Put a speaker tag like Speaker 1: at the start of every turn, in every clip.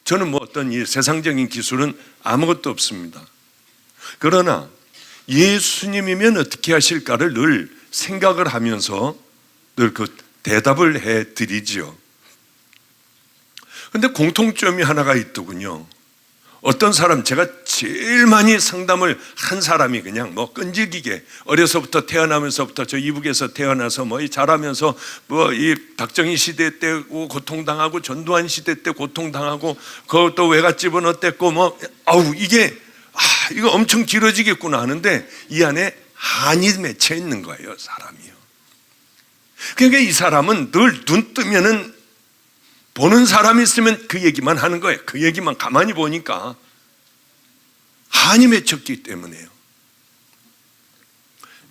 Speaker 1: 저는 뭐 어떤 이 세상적인 기술은 아무것도 없습니다. 그러나 예수님이면 어떻게 하실까를 늘 생각을 하면서 늘 그 대답을 해 드리지요. 근데 공통점이 하나가 있더군요. 어떤 사람, 제가 제일 많이 상담을 한 사람이 그냥 뭐 끈질기게 어려서부터 태어나면서부터 저 이북에서 태어나서 뭐 자라면서 뭐 이 박정희 시대 때 고통당하고 전두환 시대 때 고통당하고 그것도 외갓집은 어땠고 뭐 이거 엄청 길어지겠구나 하는데 이 안에 한이 맺혀 있는 거예요, 사람이요. 그러니까 이 사람은 늘 눈 뜨면은 보는 사람이 있으면 그 얘기만 하는 거예요. 그 얘기만 가만히 보니까 한이 맺혔기 때문에요.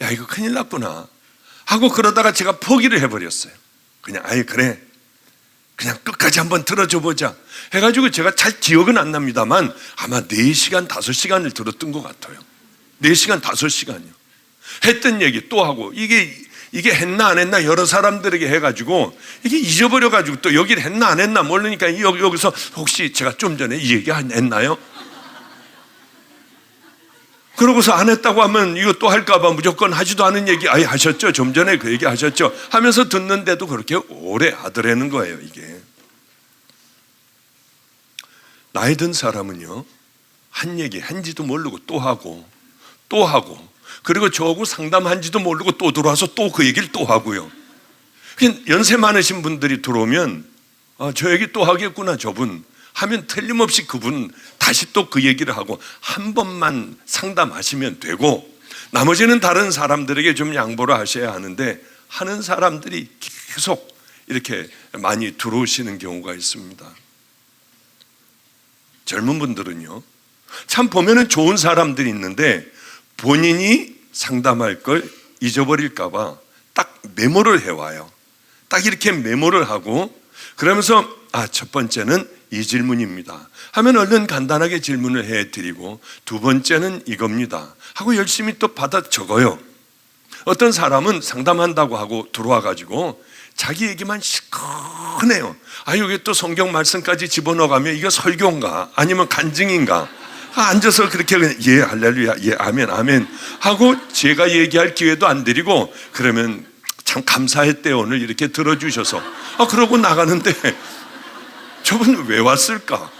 Speaker 1: 야, 이거 큰일 났구나 하고 그러다가 제가 포기를 해버렸어요. 그냥 그래, 그냥 끝까지 한번 들어줘 보자 해가지고 제가 잘 기억은 안 납니다만 아마 4시간, 5시간을 들었던 것 같아요. 4시간, 5시간이요. 했던 얘기 또 하고 이게 했나 안 했나 여러 사람들에게 해가지고 이게 잊어버려가지고 또 여기를 했나 안 했나 모르니까 여기서 혹시 제가 좀 전에 이 얘기 했나요? 그러고서 안 했다고 하면 이거 또 할까봐 무조건 하지도 않은 얘기 하셨죠? 좀 전에 그 얘기 하셨죠? 하면서 듣는데도 그렇게 오래 하더라는 거예요. 이게 나이 든 사람은요, 한 얘기 한지도 모르고 또 하고 그리고 저하고 상담한지도 모르고 또 들어와서 또 그 얘기를 또 하고요. 연세 많으신 분들이 들어오면 저 얘기 또 하겠구나 저분 하면 틀림없이 그분 다시 또 그 얘기를 하고 한 번만 상담하시면 되고 나머지는 다른 사람들에게 좀 양보를 하셔야 하는데 하는 사람들이 계속 이렇게 많이 들어오시는 경우가 있습니다. 젊은 분들은요, 참 보면은 좋은 사람들이 있는데 본인이 상담할 걸 잊어버릴까봐 딱 메모를 해와요. 딱 이렇게 메모를 하고 그러면서 첫 번째는 이 질문입니다 하면 얼른 간단하게 질문을 해드리고 두 번째는 이겁니다 하고 열심히 또 받아 적어요. 어떤 사람은 상담한다고 하고 들어와가지고 자기 얘기만 시큰해요. 여기 또 성경 말씀까지 집어넣어가면 이거 설교인가 아니면 간증인가 앉아서 그렇게 예 할렐루야 예 아멘 아멘 하고 제가 얘기할 기회도 안 드리고 그러면 참 감사했대요 오늘 이렇게 들어주셔서 그러고 나가는데 저분 왜 왔을까?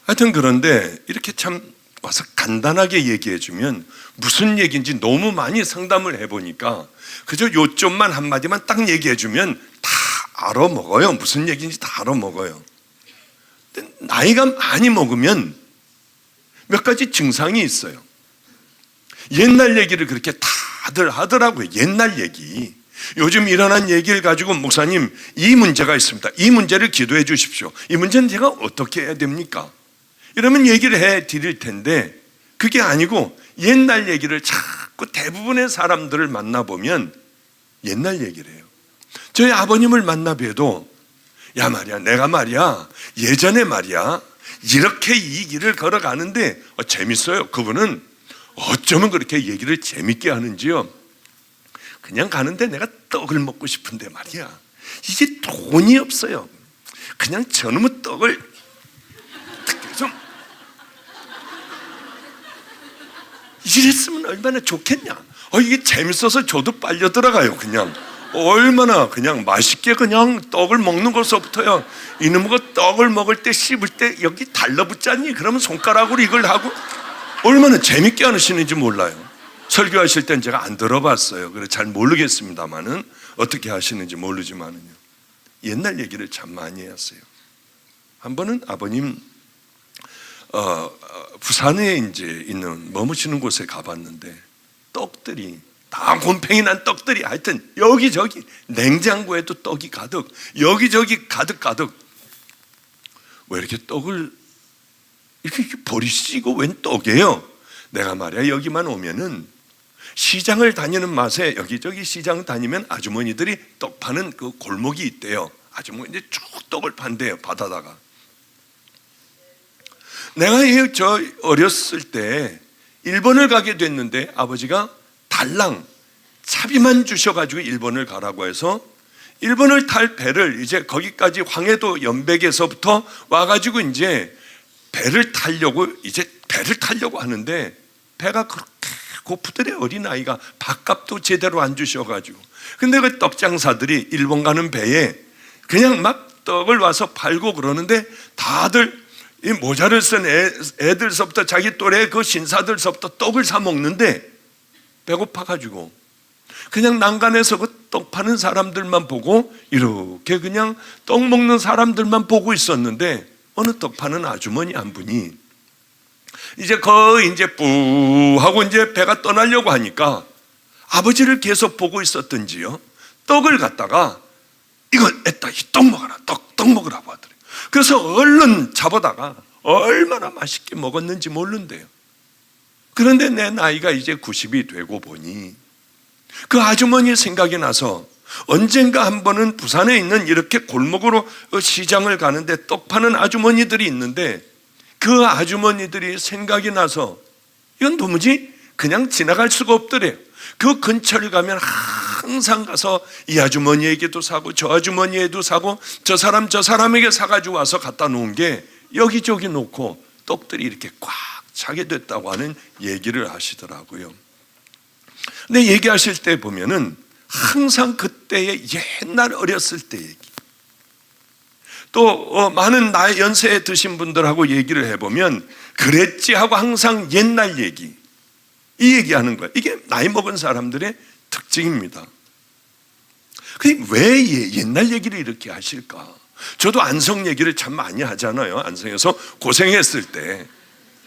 Speaker 1: 하여튼 그런데 이렇게 참 와서 간단하게 얘기해 주면 무슨 얘기인지 너무 많이 상담을 해보니까 그저 요점만 한마디만 딱 얘기해 주면 다 알아먹어요. 무슨 얘기인지 다 알아먹어요. 나이가 많이 먹으면 몇 가지 증상이 있어요. 옛날 얘기를 그렇게 다들 하더라고요. 옛날 얘기. 요즘 일어난 얘기를 가지고 목사님 이 문제가 있습니다. 이 문제를 기도해 주십시오. 이 문제는 제가 어떻게 해야 됩니까? 이러면 얘기를 해 드릴 텐데 그게 아니고 옛날 얘기를 자꾸 대부분의 사람들을 만나보면 옛날 얘기를 해요. 저희 아버님을 만나봬도 야 말이야 내가 말이야 예전에 말이야 이렇게 이 길을 걸어가는데 재밌어요. 그분은 어쩌면 그렇게 얘기를 재밌게 하는지요. 그냥 가는데 내가 떡을 먹고 싶은데 말이야 이게 돈이 없어요. 그냥 저놈의 떡을 좀 이랬으면 얼마나 좋겠냐. 이게 재밌어서 저도 빨려 들어가요. 그냥 얼마나 그냥 맛있게 그냥 떡을 먹는 것서부터요. 이놈의 떡을 먹을 때 씹을 때 여기 달라붙잖니 그러면 손가락으로 이걸 하고 얼마나 재밌게 하시는지 몰라요. 설교하실 땐 제가 안 들어봤어요. 그래서 잘 모르겠습니다만은 어떻게 하시는지 모르지만은요. 옛날 얘기를 참 많이 했어요. 한 번은 아버님 부산에 이제 있는 머무시는 곳에 가봤는데 떡들이 다 곰팡이 난 떡들이 하여튼 여기저기 냉장고에도 떡이 가득 여기저기 가득 왜 이렇게 떡을 이렇게 버리시고 웬 떡이에요? 내가 말이야 여기만 오면은 시장을 다니는 맛에 여기저기 시장 다니면 아주머니들이 떡 파는 그 골목이 있대요. 아주머니들이 쭉 떡을 판대요. 바다다가 내가 저 어렸을 때 일본을 가게 됐는데 아버지가 달랑 차비만 주셔가지고 일본을 가라고 해서 일본을 탈 배를 이제 거기까지 황해도 연백에서부터 와가지고 이제 배를 타려고 하는데 배가 그렇게 고프더래. 어린아이가 밥값도 제대로 안 주셔가지고. 근데 그 떡장사들이 일본 가는 배에 그냥 막 떡을 와서 팔고 그러는데 다들 이 모자를 쓴 애들서부터 자기 또래 그 신사들서부터 떡을 사 먹는데 배고파가지고 그냥 난간에서 그 떡 파는 사람들만 보고 이렇게 그냥 떡 먹는 사람들만 보고 있었는데 어느 떡 파는 아주머니 한 분이 이제 거의 이제 뿌 하고 이제 배가 떠나려고 하니까 아버지를 계속 보고 있었던지요, 떡을 갖다가 이거 애따 이 떡 먹어라, 떡 먹으라고 하더래요. 그래서 얼른 잡아다가 얼마나 맛있게 먹었는지 모른대요. 그런데 내 나이가 이제 90이 되고 보니 그 아주머니의 생각이 나서 언젠가 한 번은 부산에 있는 이렇게 골목으로 시장을 가는데 떡 파는 아주머니들이 있는데 그 아주머니들이 생각이 나서 이건 도무지 그냥 지나갈 수가 없더래요. 그 근처를 가면 항상 가서 이 아주머니에게도 사고 저 아주머니에도 사고 저 사람에게 사가지고 와서 갖다 놓은 게 여기저기 놓고 떡들이 이렇게 꽉 차게 됐다고 하는 얘기를 하시더라고요. 근데 얘기하실 때 보면은 항상 그때의 옛날 어렸을 때 얘기, 또 많은 나이 연세에 드신 분들하고 얘기를 해보면 그랬지 하고 항상 옛날 얘기, 이 얘기하는 거예요. 이게 나이 먹은 사람들의 특징입니다. 왜 옛날 얘기를 이렇게 하실까? 저도 안성 얘기를 참 많이 하잖아요. 안성에서 고생했을 때.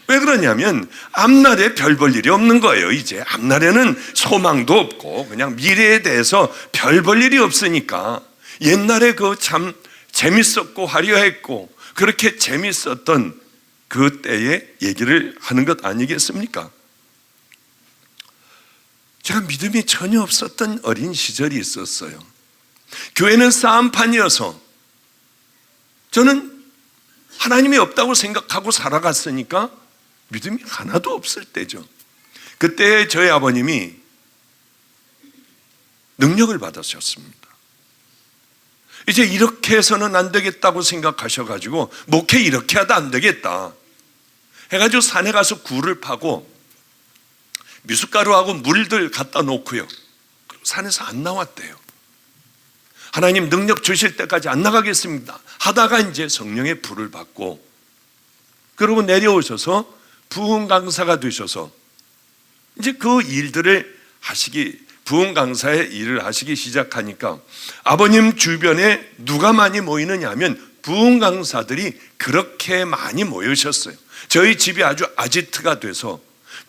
Speaker 1: 왜 그러냐면 앞날에 별 볼 일이 없는 거예요. 이제 앞날에는 소망도 없고 그냥 미래에 대해서 별 볼 일이 없으니까 옛날에 그 참 재밌었고 화려했고 그렇게 재밌었던 그 때의 얘기를 하는 것 아니겠습니까? 제가 믿음이 전혀 없었던 어린 시절이 있었어요. 교회는 싸움판이어서 저는 하나님이 없다고 생각하고 살아갔으니까 믿음이 하나도 없을 때죠. 그때 저희 아버님이 능력을 받으셨습니다. 이제 이렇게 해서는 안 되겠다고 생각하셔가지고 목회 이렇게 하다 안 되겠다 해가지고 산에 가서 굴을 파고 미숫가루하고 물들 갖다 놓고요, 산에서 안 나왔대요. 하나님 능력 주실 때까지 안 나가겠습니다 하다가 이제 성령의 불을 받고 그러고 내려오셔서 부흥 강사가 되셔서 이제 그 일들을 부흥 강사의 일을 하시기 시작하니까 아버님 주변에 누가 많이 모이느냐 하면 부흥 강사들이 그렇게 많이 모이셨어요. 저희 집이 아주 아지트가 돼서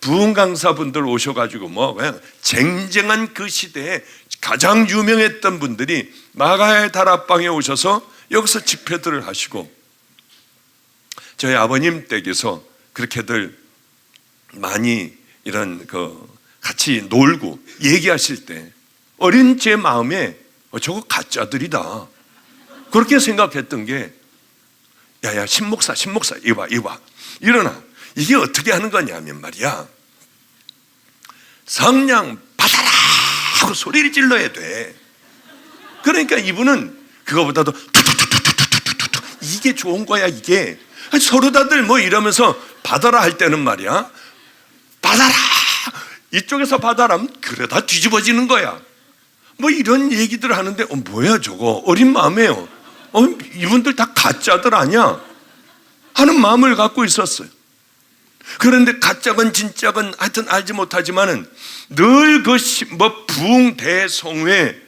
Speaker 1: 부흥 강사분들 오셔가지고 뭐 그냥 쟁쟁한 그 시대에 가장 유명했던 분들이 마가의 다락방에 오셔서 여기서 집회들을 하시고 저희 아버님 댁에서 그렇게들 많이 이런 같이 놀고 얘기하실 때 어린 제 마음에 저거 가짜들이다 그렇게 생각했던 게, 야야 신목사 이거 봐 일어나, 이게 어떻게 하는 거냐면 말이야, 성령 받아라 하고 소리를 질러야 돼. 그러니까 이분은 그거보다도 툭툭툭툭툭툭툭 이게 좋은 거야. 이게 서로 다들 뭐 이러면서 받아라 할 때는 말이야, 받아라 이쪽에서 받아라 그러다 뒤집어지는 거야. 뭐 이런 얘기들 하는데 뭐야 저거, 어린 마음에요. 이분들 다 가짜들 아니야 하는 마음을 갖고 있었어요. 그런데 가짜건 진짜건 하여튼 알지 못하지만은 늘 부흥 대성회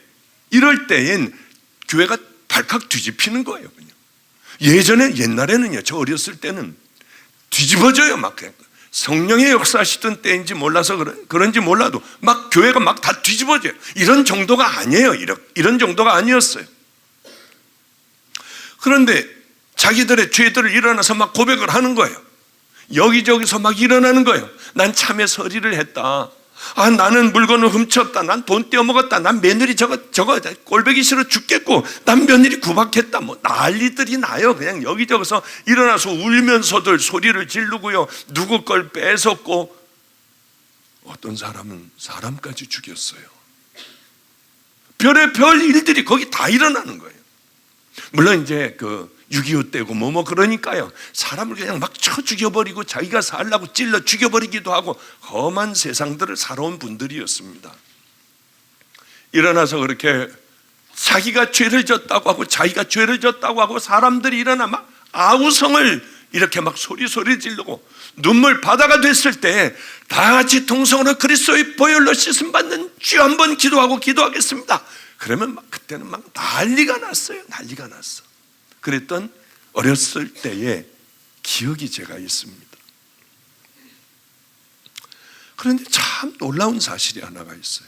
Speaker 1: 이럴 때엔 교회가 발칵 뒤집히는 거예요. 그냥 옛날에는요, 저 어렸을 때는 뒤집어져요. 막 성령의 역사하시던 때인지 몰라서 그런지 몰라도 막 교회가 막 다 뒤집어져요. 이런 정도가 아니에요. 이런 정도가 아니었어요. 그런데 자기들의 죄들을 일어나서 막 고백을 하는 거예요. 여기저기서 막 일어나는 거예요. 난 참에 서리를 했다. 나는 물건을 훔쳤다. 난 돈 떼어먹었다. 난 며느리 저거 꼴보기 싫어 죽겠고, 난 며느리 구박했다. 뭐 난리들이 나요. 그냥 여기저기서 일어나서 울면서들 소리를 지르고요, 누구 걸 뺏었고, 어떤 사람은 사람까지 죽였어요. 별의별 일들이 거기 다 일어나는 거예요. 물론 이제 6.25 때고 뭐 그러니까요. 사람을 그냥 막 쳐 죽여버리고 자기가 살라고 찔러 죽여버리기도 하고 험한 세상들을 살아온 분들이었습니다. 일어나서 그렇게 자기가 죄를 졌다고 하고 자기가 죄를 졌다고 하고 사람들이 일어나 막 아우성을 이렇게 막 소리 지르고 눈물 바다가 됐을 때 다 같이 통성으로 그리스도의 보혈로 씻음 받는 주 한번 기도하겠습니다. 그러면 그때는 막 난리가 났어요. 난리가 났어. 그랬던 어렸을 때의 기억이 제가 있습니다. 그런데 참 놀라운 사실이 하나가 있어요.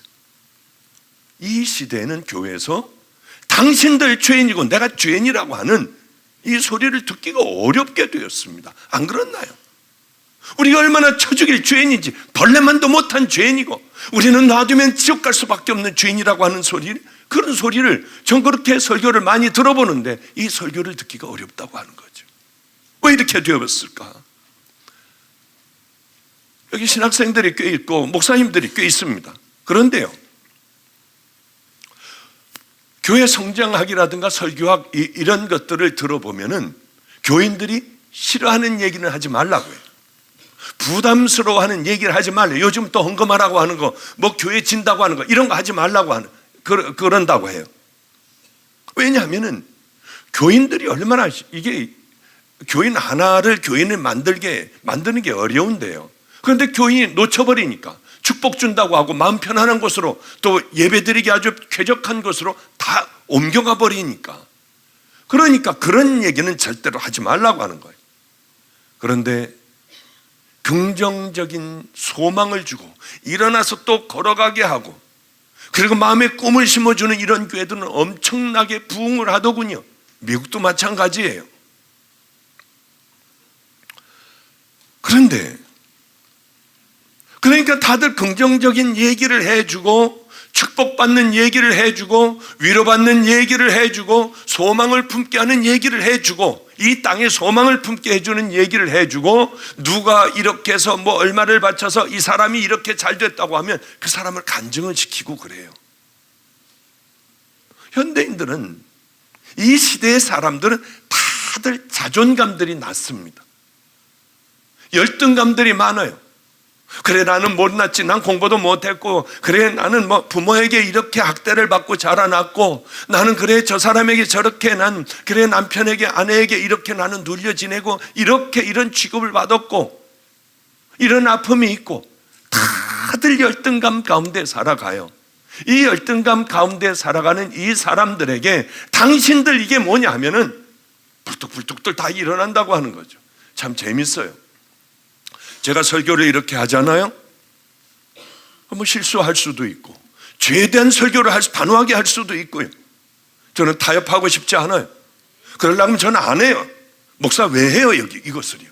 Speaker 1: 이 시대에는 교회에서 당신들 죄인이고 내가 죄인이라고 하는 이 소리를 듣기가 어렵게 되었습니다. 안 그렇나요? 우리가 얼마나 처죽일 죄인인지, 벌레만도 못한 죄인이고 우리는 놔두면 지옥 갈 수밖에 없는 죄인이라고 하는 그런 소리를 전 그렇게 설교를 많이 들어보는데 이 설교를 듣기가 어렵다고 하는 거죠. 왜 이렇게 되었을까? 여기 신학생들이 꽤 있고 목사님들이 꽤 있습니다. 그런데요, 교회 성장학이라든가 설교학 이런 것들을 들어보면은 교인들이 싫어하는 얘기는 하지 말라고 해요. 부담스러워하는 얘기를 하지 말래요. 요즘 또 헌금하라고 하는 거, 뭐 교회 진다고 하는 거 이런 거 하지 말라고 하는 그런다고 해요. 왜냐하면은 교인들이 얼마나 이게 교인 하나를 교인을 만드는 게 어려운데요. 그런데 교인이 놓쳐버리니까 축복 준다고 하고 마음 편안한 곳으로 또 예배드리기 아주 쾌적한 곳으로 다 옮겨가 버리니까, 그러니까 그런 얘기는 절대로 하지 말라고 하는 거예요. 그런데 긍정적인 소망을 주고 일어나서 또 걸어가게 하고 그리고 마음에 꿈을 심어주는 이런 교회들은 엄청나게 부흥을 하더군요. 미국도 마찬가지예요. 그러니까 다들 긍정적인 얘기를 해주고 축복받는 얘기를 해주고 위로받는 얘기를 해주고 소망을 품게 하는 얘기를 해주고 이 땅에 소망을 품게 해주는 얘기를 해주고 누가 이렇게 해서 뭐 얼마를 바쳐서 이 사람이 이렇게 잘 됐다고 하면 그 사람을 간증을 시키고 그래요. 현대인들은, 이 시대의 사람들은 다들 자존감들이 낮습니다. 열등감들이 많아요. 그래, 나는 못났지, 난 공부도 못했고, 그래, 나는 뭐 부모에게 이렇게 학대를 받고 자라났고, 나는 그래, 저 사람에게 저렇게, 그래, 남편에게 아내에게 이렇게 나는 눌려 지내고, 이렇게 이런 취급을 받았고, 이런 아픔이 있고, 다들 열등감 가운데 살아가요. 이 열등감 가운데 살아가는 이 사람들에게 당신들 이게 뭐냐 하면은 불뚝불뚝들 다 일어난다고 하는 거죠. 참 재밌어요. 제가 설교를 이렇게 하잖아요. 뭐 실수할 수도 있고 죄에 대한 설교를 단호하게 할 수도 있고요. 저는 타협하고 싶지 않아요. 그러려면 저는 안 해요. 목사 왜 해요 이것을요?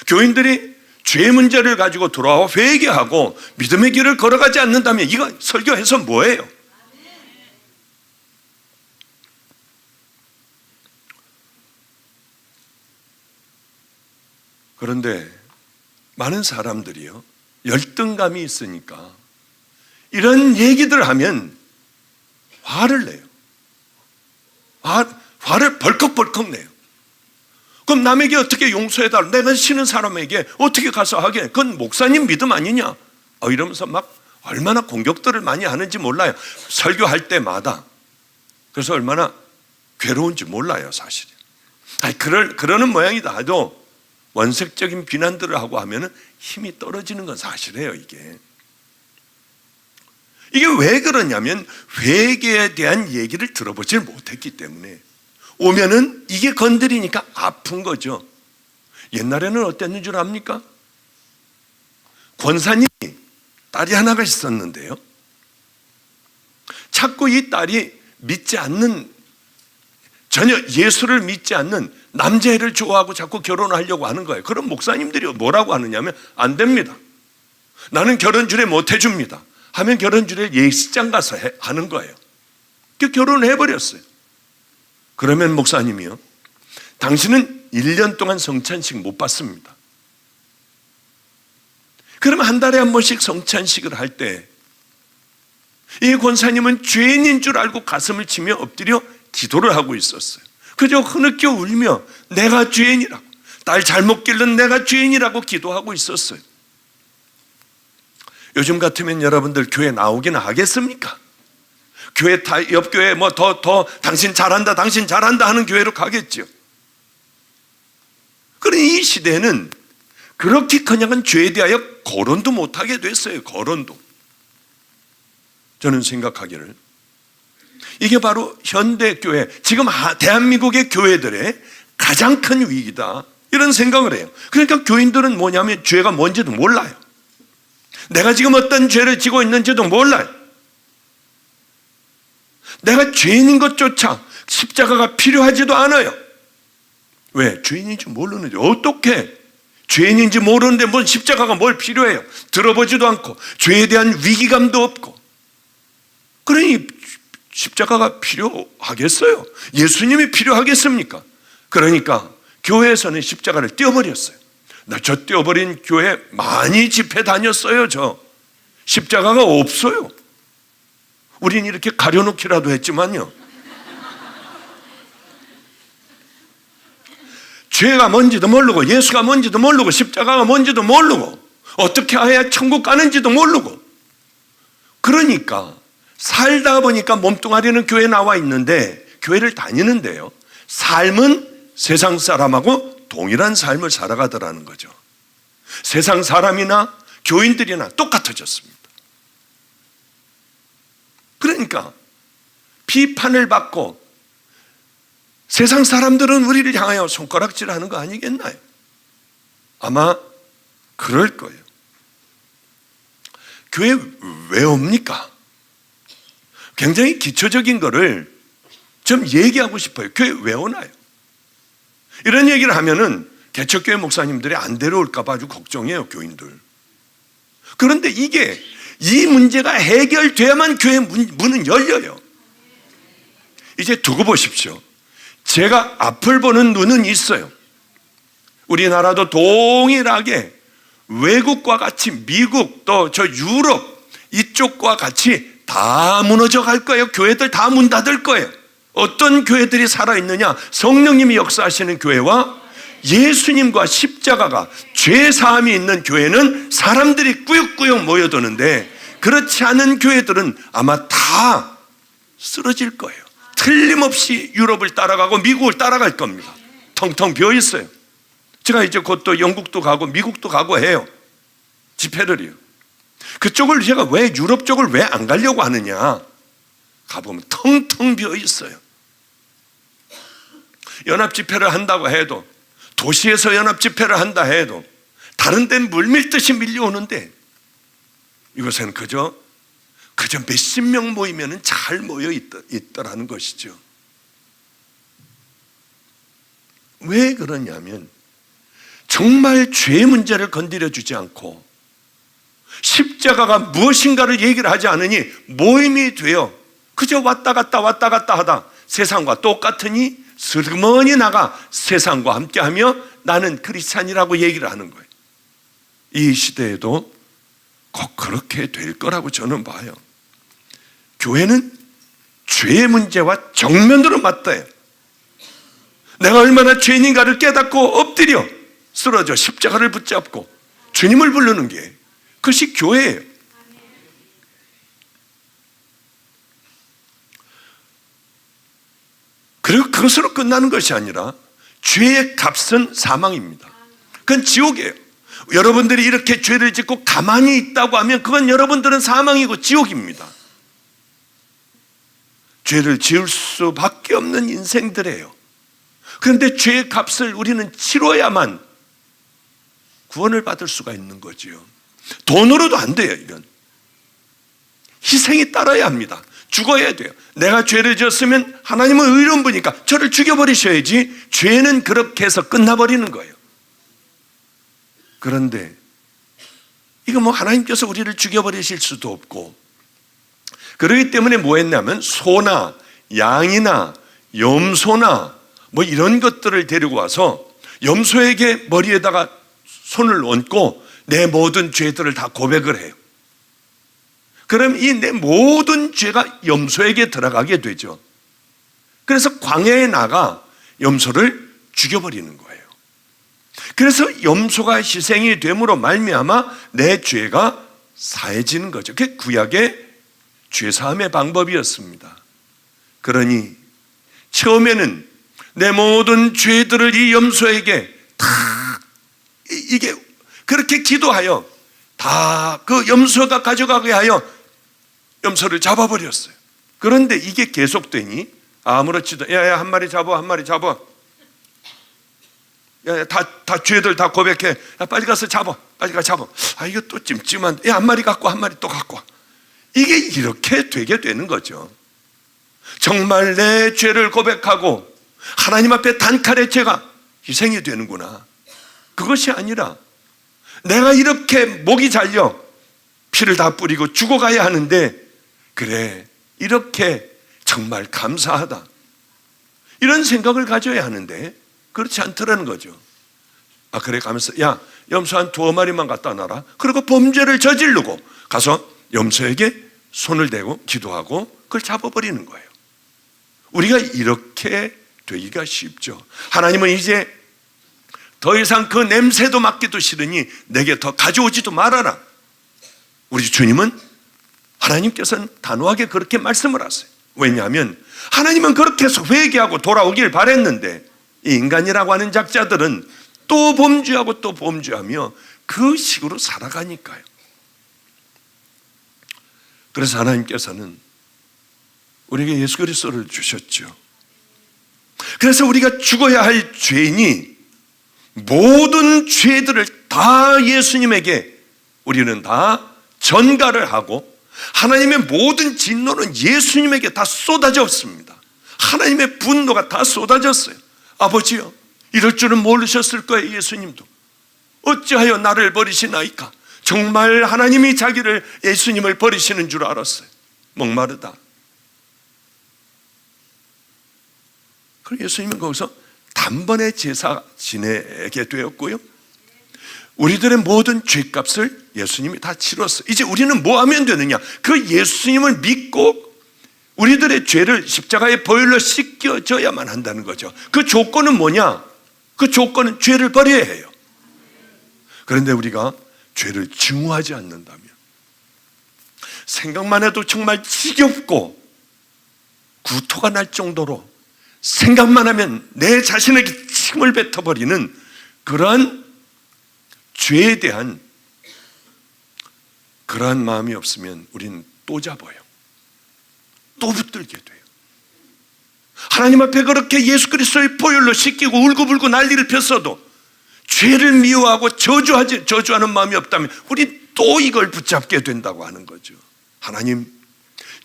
Speaker 1: 교인들이 죄 문제를 가지고 돌아와 회개하고 믿음의 길을 걸어가지 않는다면 이거 설교해서 뭐예요? 그런데 많은 사람들이요, 열등감이 있으니까 이런 얘기들 하면 화를 내요. 화를 벌컥벌컥 내요. 그럼 남에게 어떻게 용서해달라, 내가 싫은 사람에게 어떻게 가서 하게, 그건 목사님 믿음 아니냐, 이러면서 막 얼마나 공격들을 많이 하는지 몰라요. 설교할 때마다. 그래서 얼마나 괴로운지 몰라요 사실은. 그러는 모양이다 해도 원색적인 비난들을 하고 하면은 힘이 떨어지는 건 사실이에요. 이게 왜 그러냐면 회개에 대한 얘기를 들어보질 못했기 때문에 오면은 이게 건드리니까 아픈 거죠. 옛날에는 어땠는 줄 압니까? 권사님이 딸이 하나가 있었는데요, 자꾸 이 딸이 전혀 예수를 믿지 않는 남자애를 좋아하고 자꾸 결혼하려고 하는 거예요. 그럼 목사님들이 뭐라고 하느냐면 안 됩니다. 나는 결혼주례 못 해줍니다. 하면 결혼주례 예식장 가서 하는 거예요. 결혼을 해버렸어요. 그러면 목사님이요, 당신은 1년 동안 성찬식 못 받습니다. 그러면 한 달에 한 번씩 성찬식을 할 때 이 권사님은 죄인인 줄 알고 가슴을 치며 엎드려 기도를 하고 있었어요. 그저 흐느껴 울며 내가 죄인이라고, 딸 잘못 길른 내가 죄인이라고 기도하고 있었어요. 요즘 같으면 여러분들 교회 나오기는 하겠습니까? 교회 옆 교회 뭐 더 당신 잘한다 당신 잘한다 하는 교회로 가겠죠. 그러니 이 시대는 그렇게커녕 죄에 대하여 거론도 못하게 됐어요. 거론도. 저는 생각하기를 이게 바로 현대교회, 지금 대한민국의 교회들의 가장 큰 위기다, 이런 생각을 해요. 그러니까 교인들은 뭐냐면 죄가 뭔지도 몰라요. 내가 지금 어떤 죄를 지고 있는지도 몰라요. 내가 죄인인 것조차 십자가가 필요하지도 않아요. 왜? 죄인인지 모르는데 어떻게 죄인인지 모르는데 뭔 십자가가 뭘 필요해요? 들어보지도 않고 죄에 대한 위기감도 없고. 그러니 십자가가 필요하겠어요? 예수님이 필요하겠습니까? 그러니까 교회에서는 십자가를 떼어버렸어요. 저 떼어버린 교회 많이 집회 다녔어요. 저 십자가가 없어요. 우린 이렇게 가려놓기라도 했지만요, 죄가 뭔지도 모르고 예수가 뭔지도 모르고 십자가가 뭔지도 모르고 어떻게 해야 천국 가는지도 모르고, 그러니까 살다 보니까 몸뚱아리는 교회에 나와 있는데 교회를 다니는데요, 삶은 세상 사람하고 동일한 삶을 살아가더라는 거죠. 세상 사람이나 교인들이나 똑같아졌습니다. 그러니까 비판을 받고 세상 사람들은 우리를 향하여 손가락질하는 거 아니겠나요? 아마 그럴 거예요. 교회 왜 옵니까? 굉장히 기초적인 거를 좀 얘기하고 싶어요. 교회 왜 오나요? 이런 얘기를 하면은 개척교회 목사님들이 안 데려올까 봐 아주 걱정해요, 교인들. 그런데 이 문제가 해결돼야만 교회 문은 열려요. 이제 두고 보십시오. 제가 앞을 보는 눈은 있어요. 우리나라도 동일하게 외국과 같이 미국 또 저 유럽 이쪽과 같이 다 무너져 갈 거예요. 교회들 다 문 닫을 거예요. 어떤 교회들이 살아있느냐? 성령님이 역사하시는 교회와 예수님과 십자가가 죄사함이 있는 교회는 사람들이 꾸역꾸역 모여드는데, 그렇지 않은 교회들은 아마 다 쓰러질 거예요. 틀림없이 유럽을 따라가고 미국을 따라갈 겁니다. 텅텅 비어 있어요. 제가 이제 곧 또 영국도 가고 미국도 가고 해요. 집회를요. 그쪽을 제가 왜 유럽 쪽을 왜 안 가려고 하느냐? 가보면 텅텅 비어 있어요. 연합 집회를 한다고 해도, 도시에서 연합 집회를 한다 해도 다른 데는 물밀듯이 밀려오는데 이곳에는 그저 몇십 명 모이면 잘 모여 있더라는 것이죠. 왜 그러냐면 정말 죄의 문제를 건드려 주지 않고 십자가가 무엇인가를 얘기를 하지 않으니 모임이 되어 그저 왔다 갔다 하다 세상과 똑같으니 슬그머니 나가 세상과 함께하며 나는 크리스찬이라고 얘기를 하는 거예요. 이 시대에도 꼭 그렇게 될 거라고 저는 봐요. 교회는 죄의 문제와 정면으로 맞닿아요. 내가 얼마나 죄인인가를 깨닫고 엎드려 쓰러져 십자가를 붙잡고 주님을 부르는 게 그것이 교회예요. 그리고 그것으로 끝나는 것이 아니라 죄의 값은 사망입니다. 그건 지옥이에요. 여러분들이 이렇게 죄를 짓고 가만히 있다고 하면 그건 여러분들은 사망이고 지옥입니다. 죄를 지을 수밖에 없는 인생들이에요. 그런데 죄의 값을 우리는 치러야만 구원을 받을 수가 있는 거지요. 돈으로도 안 돼요. 이건 희생이 따라야 합니다. 죽어야 돼요. 내가 죄를 지었으면 하나님은 의로운 분이니까 저를 죽여버리셔야지, 죄는 그렇게 해서 끝나버리는 거예요. 그런데 이거 뭐 하나님께서 우리를 죽여버리실 수도 없고, 그렇기 때문에 뭐 했냐면 소나 양이나 염소나 뭐 이런 것들을 데리고 와서 염소에게 머리에다가 손을 얹고 내 모든 죄들을 다 고백을 해요. 그럼 이 내 모든 죄가 염소에게 들어가게 되죠. 그래서 광야에 나가 염소를 죽여버리는 거예요. 그래서 염소가 희생이 됨으로 말미암아 내 죄가 사해지는 거죠. 그게 구약의 죄사함의 방법이었습니다. 그러니 처음에는 내 모든 죄들을 이 염소에게 다 이게 그렇게 기도하여 다 그 염소가 가져가게 하여 염소를 잡아버렸어요. 그런데 이게 계속되니 아무렇지도 야야 한 마리 잡아, 한 마리 잡아. 야, 다 죄들 다 고백해. 야, 빨리 가서 잡아, 빨리 가서 잡아. 아, 이거 또 찜찜한. 야, 한 마리 갖고 한 마리 또 갖고 와. 이게 이렇게 되게 되는 거죠. 정말 내 죄를 고백하고 하나님 앞에 단칼에 죄가 희생이 되는구나. 그것이 아니라 내가 이렇게 목이 잘려 피를 다 뿌리고 죽어가야 하는데, 그래, 이렇게 정말 감사하다, 이런 생각을 가져야 하는데 그렇지 않더라는 거죠. 아, 그래 가면서 야, 염소 한 2마리만 갖다 놔라. 그리고 범죄를 저지르고 가서 염소에게 손을 대고 기도하고 그걸 잡아버리는 거예요. 우리가 이렇게 되기가 쉽죠. 하나님은 이제 더 이상 그 냄새도 맡기도 싫으니 내게 더 가져오지도 말아라. 우리 주님은, 하나님께서는 단호하게 그렇게 말씀을 하세요. 왜냐하면 하나님은 그렇게 해서 회개하고 돌아오길 바랬는데 이 인간이라고 하는 작자들은 또 범죄하고 또 범죄하며 그 식으로 살아가니까요. 그래서 하나님께서는 우리에게 예수 그리스도를 주셨죠. 그래서 우리가 죽어야 할 죄인이 모든 죄들을 다 예수님에게 우리는 다 전가를 하고 하나님의 모든 진노는 예수님에게 다 쏟아졌습니다. 하나님의 분노가 다 쏟아졌어요. 아버지요, 이럴 줄은 모르셨을 거예요. 예수님도 어찌하여 나를 버리시나이까. 정말 하나님이 자기를, 예수님을 버리시는 줄 알았어요. 목마르다. 그리고 예수님은 거기서 단번에 제사 지내게 되었고요, 우리들의 모든 죄값을 예수님이 다 치렀어요. 이제 우리는 뭐 하면 되느냐? 그 예수님을 믿고 우리들의 죄를 십자가의 보혈로 씻겨져야만 한다는 거죠. 그 조건은 뭐냐? 그 조건은 죄를 버려야 해요. 그런데 우리가 죄를 증오하지 않는다면, 생각만 해도 정말 지겹고 구토가 날 정도로 생각만 하면 내 자신에게 침을 뱉어버리는 그러한 죄에 대한 그러한 마음이 없으면 우리는 또 잡아요. 또 붙들게 돼요. 하나님 앞에 그렇게 예수 그리스도의 보혈로 씻기고 울고불고 난리를 폈어도 죄를 미워하고 저주하는 마음이 없다면 우리 또 이걸 붙잡게 된다고 하는 거죠. 하나님,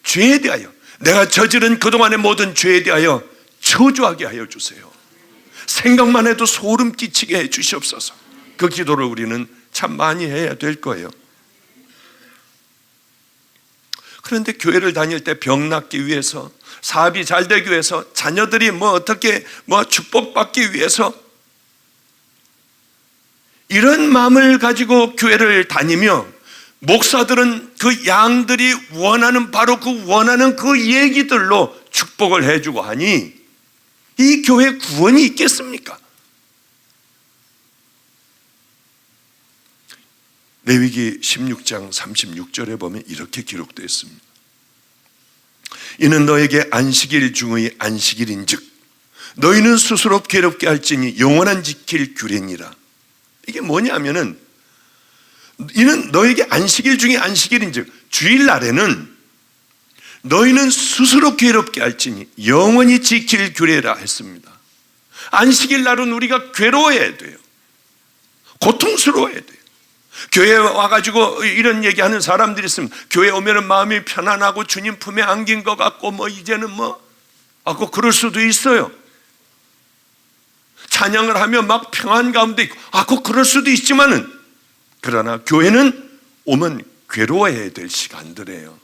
Speaker 1: 죄에 대하여, 내가 저지른 그동안의 모든 죄에 대하여 저주하게 하여 주세요. 생각만 해도 소름 끼치게 해 주시옵소서. 그 기도를 우리는 참 많이 해야 될 거예요. 그런데 교회를 다닐 때 병 낫기 위해서, 사업이 잘 되기 위해서, 자녀들이 어떻게 축복받기 위해서 이런 마음을 가지고 교회를 다니며 목사들은 그 양들이 원하는, 바로 그 원하는 그 얘기들로 축복을 해주고 하니 이 교회에 구원이 있겠습니까? 레위기 16장 36절에 보면 이렇게 기록되어 있습니다. 이는 너에게 안식일 중의 안식일인즉 너희는 스스로 괴롭게 할지니 영원한 지킬 규례니라. 이게 뭐냐면은, 이는 너에게 안식일 중에 안식일인즉, 주일날에는 너희는 스스로 괴롭게 할지니 영원히 지킬 규례라 했습니다. 안식일 날은 우리가 괴로워해야 돼요. 고통스러워해야 돼요. 교회에 와가지고 이런 얘기하는 사람들이 있습니다. 교회 오면은 마음이 편안하고 주님 품에 안긴 것 같고 이제는 그럴 수도 있어요. 찬양을 하며 막 평안 가운데 있고 그럴 수도 있지만은, 그러나 교회는 오면 괴로워해야 될 시간들이에요.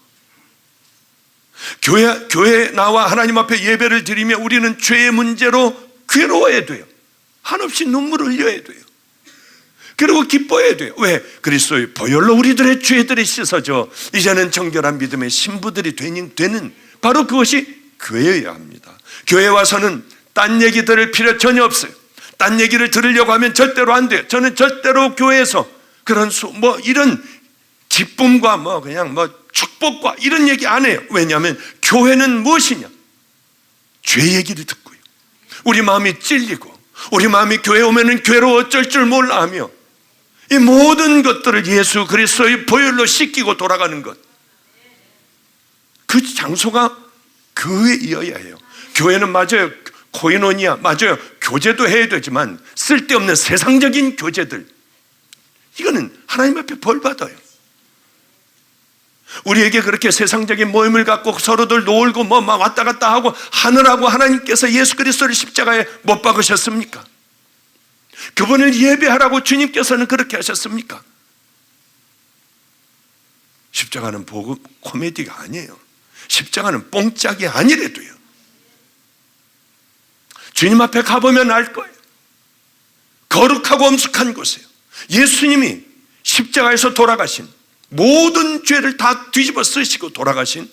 Speaker 1: 교회 나와 하나님 앞에 예배를 드리며 우리는 죄의 문제로 괴로워해야 돼요. 한없이 눈물을 흘려야 돼요. 그리고 기뻐해야 돼요. 왜? 그리스도의 보혈로 우리들의 죄들이 씻어져 이제는 정결한 믿음의 신부들이 되는 바로 그것이 교회여야 합니다. 교회 와서는 딴 얘기 들을 필요 전혀 없어요. 딴 얘기를 들으려고 하면 절대로 안 돼요. 저는 절대로 교회에서 그런 이런 기쁨과 그냥 축복과 이런 얘기 안 해요. 왜냐하면 교회는 무엇이냐? 죄 얘기를 듣고요. 우리 마음이 찔리고 우리 마음이 교회 오면은 괴로워 어쩔 줄 몰라 하며 이 모든 것들을 예수 그리스도의 보혈로 씻기고 돌아가는 것, 그 장소가 교회이어야 해요. 교회는 맞아요, 코이노니아 맞아요, 교제도 해야 되지만 쓸데없는 세상적인 교제들, 이거는 하나님 앞에 벌 받아요. 우리에게 그렇게 세상적인 모임을 갖고 서로들 놀고 막 왔다 갔다 하고 하느라고 하나님께서 예수 그리스도를 십자가에 못 박으셨습니까? 그분을 예배하라고 주님께서는 그렇게 하셨습니까? 십자가는 코미디가 아니에요. 십자가는 뽕짝이 아니래도요. 주님 앞에 가보면 알 거예요. 거룩하고 엄숙한 곳이에요. 예수님이 십자가에서 돌아가신, 모든 죄를 다 뒤집어 쓰시고 돌아가신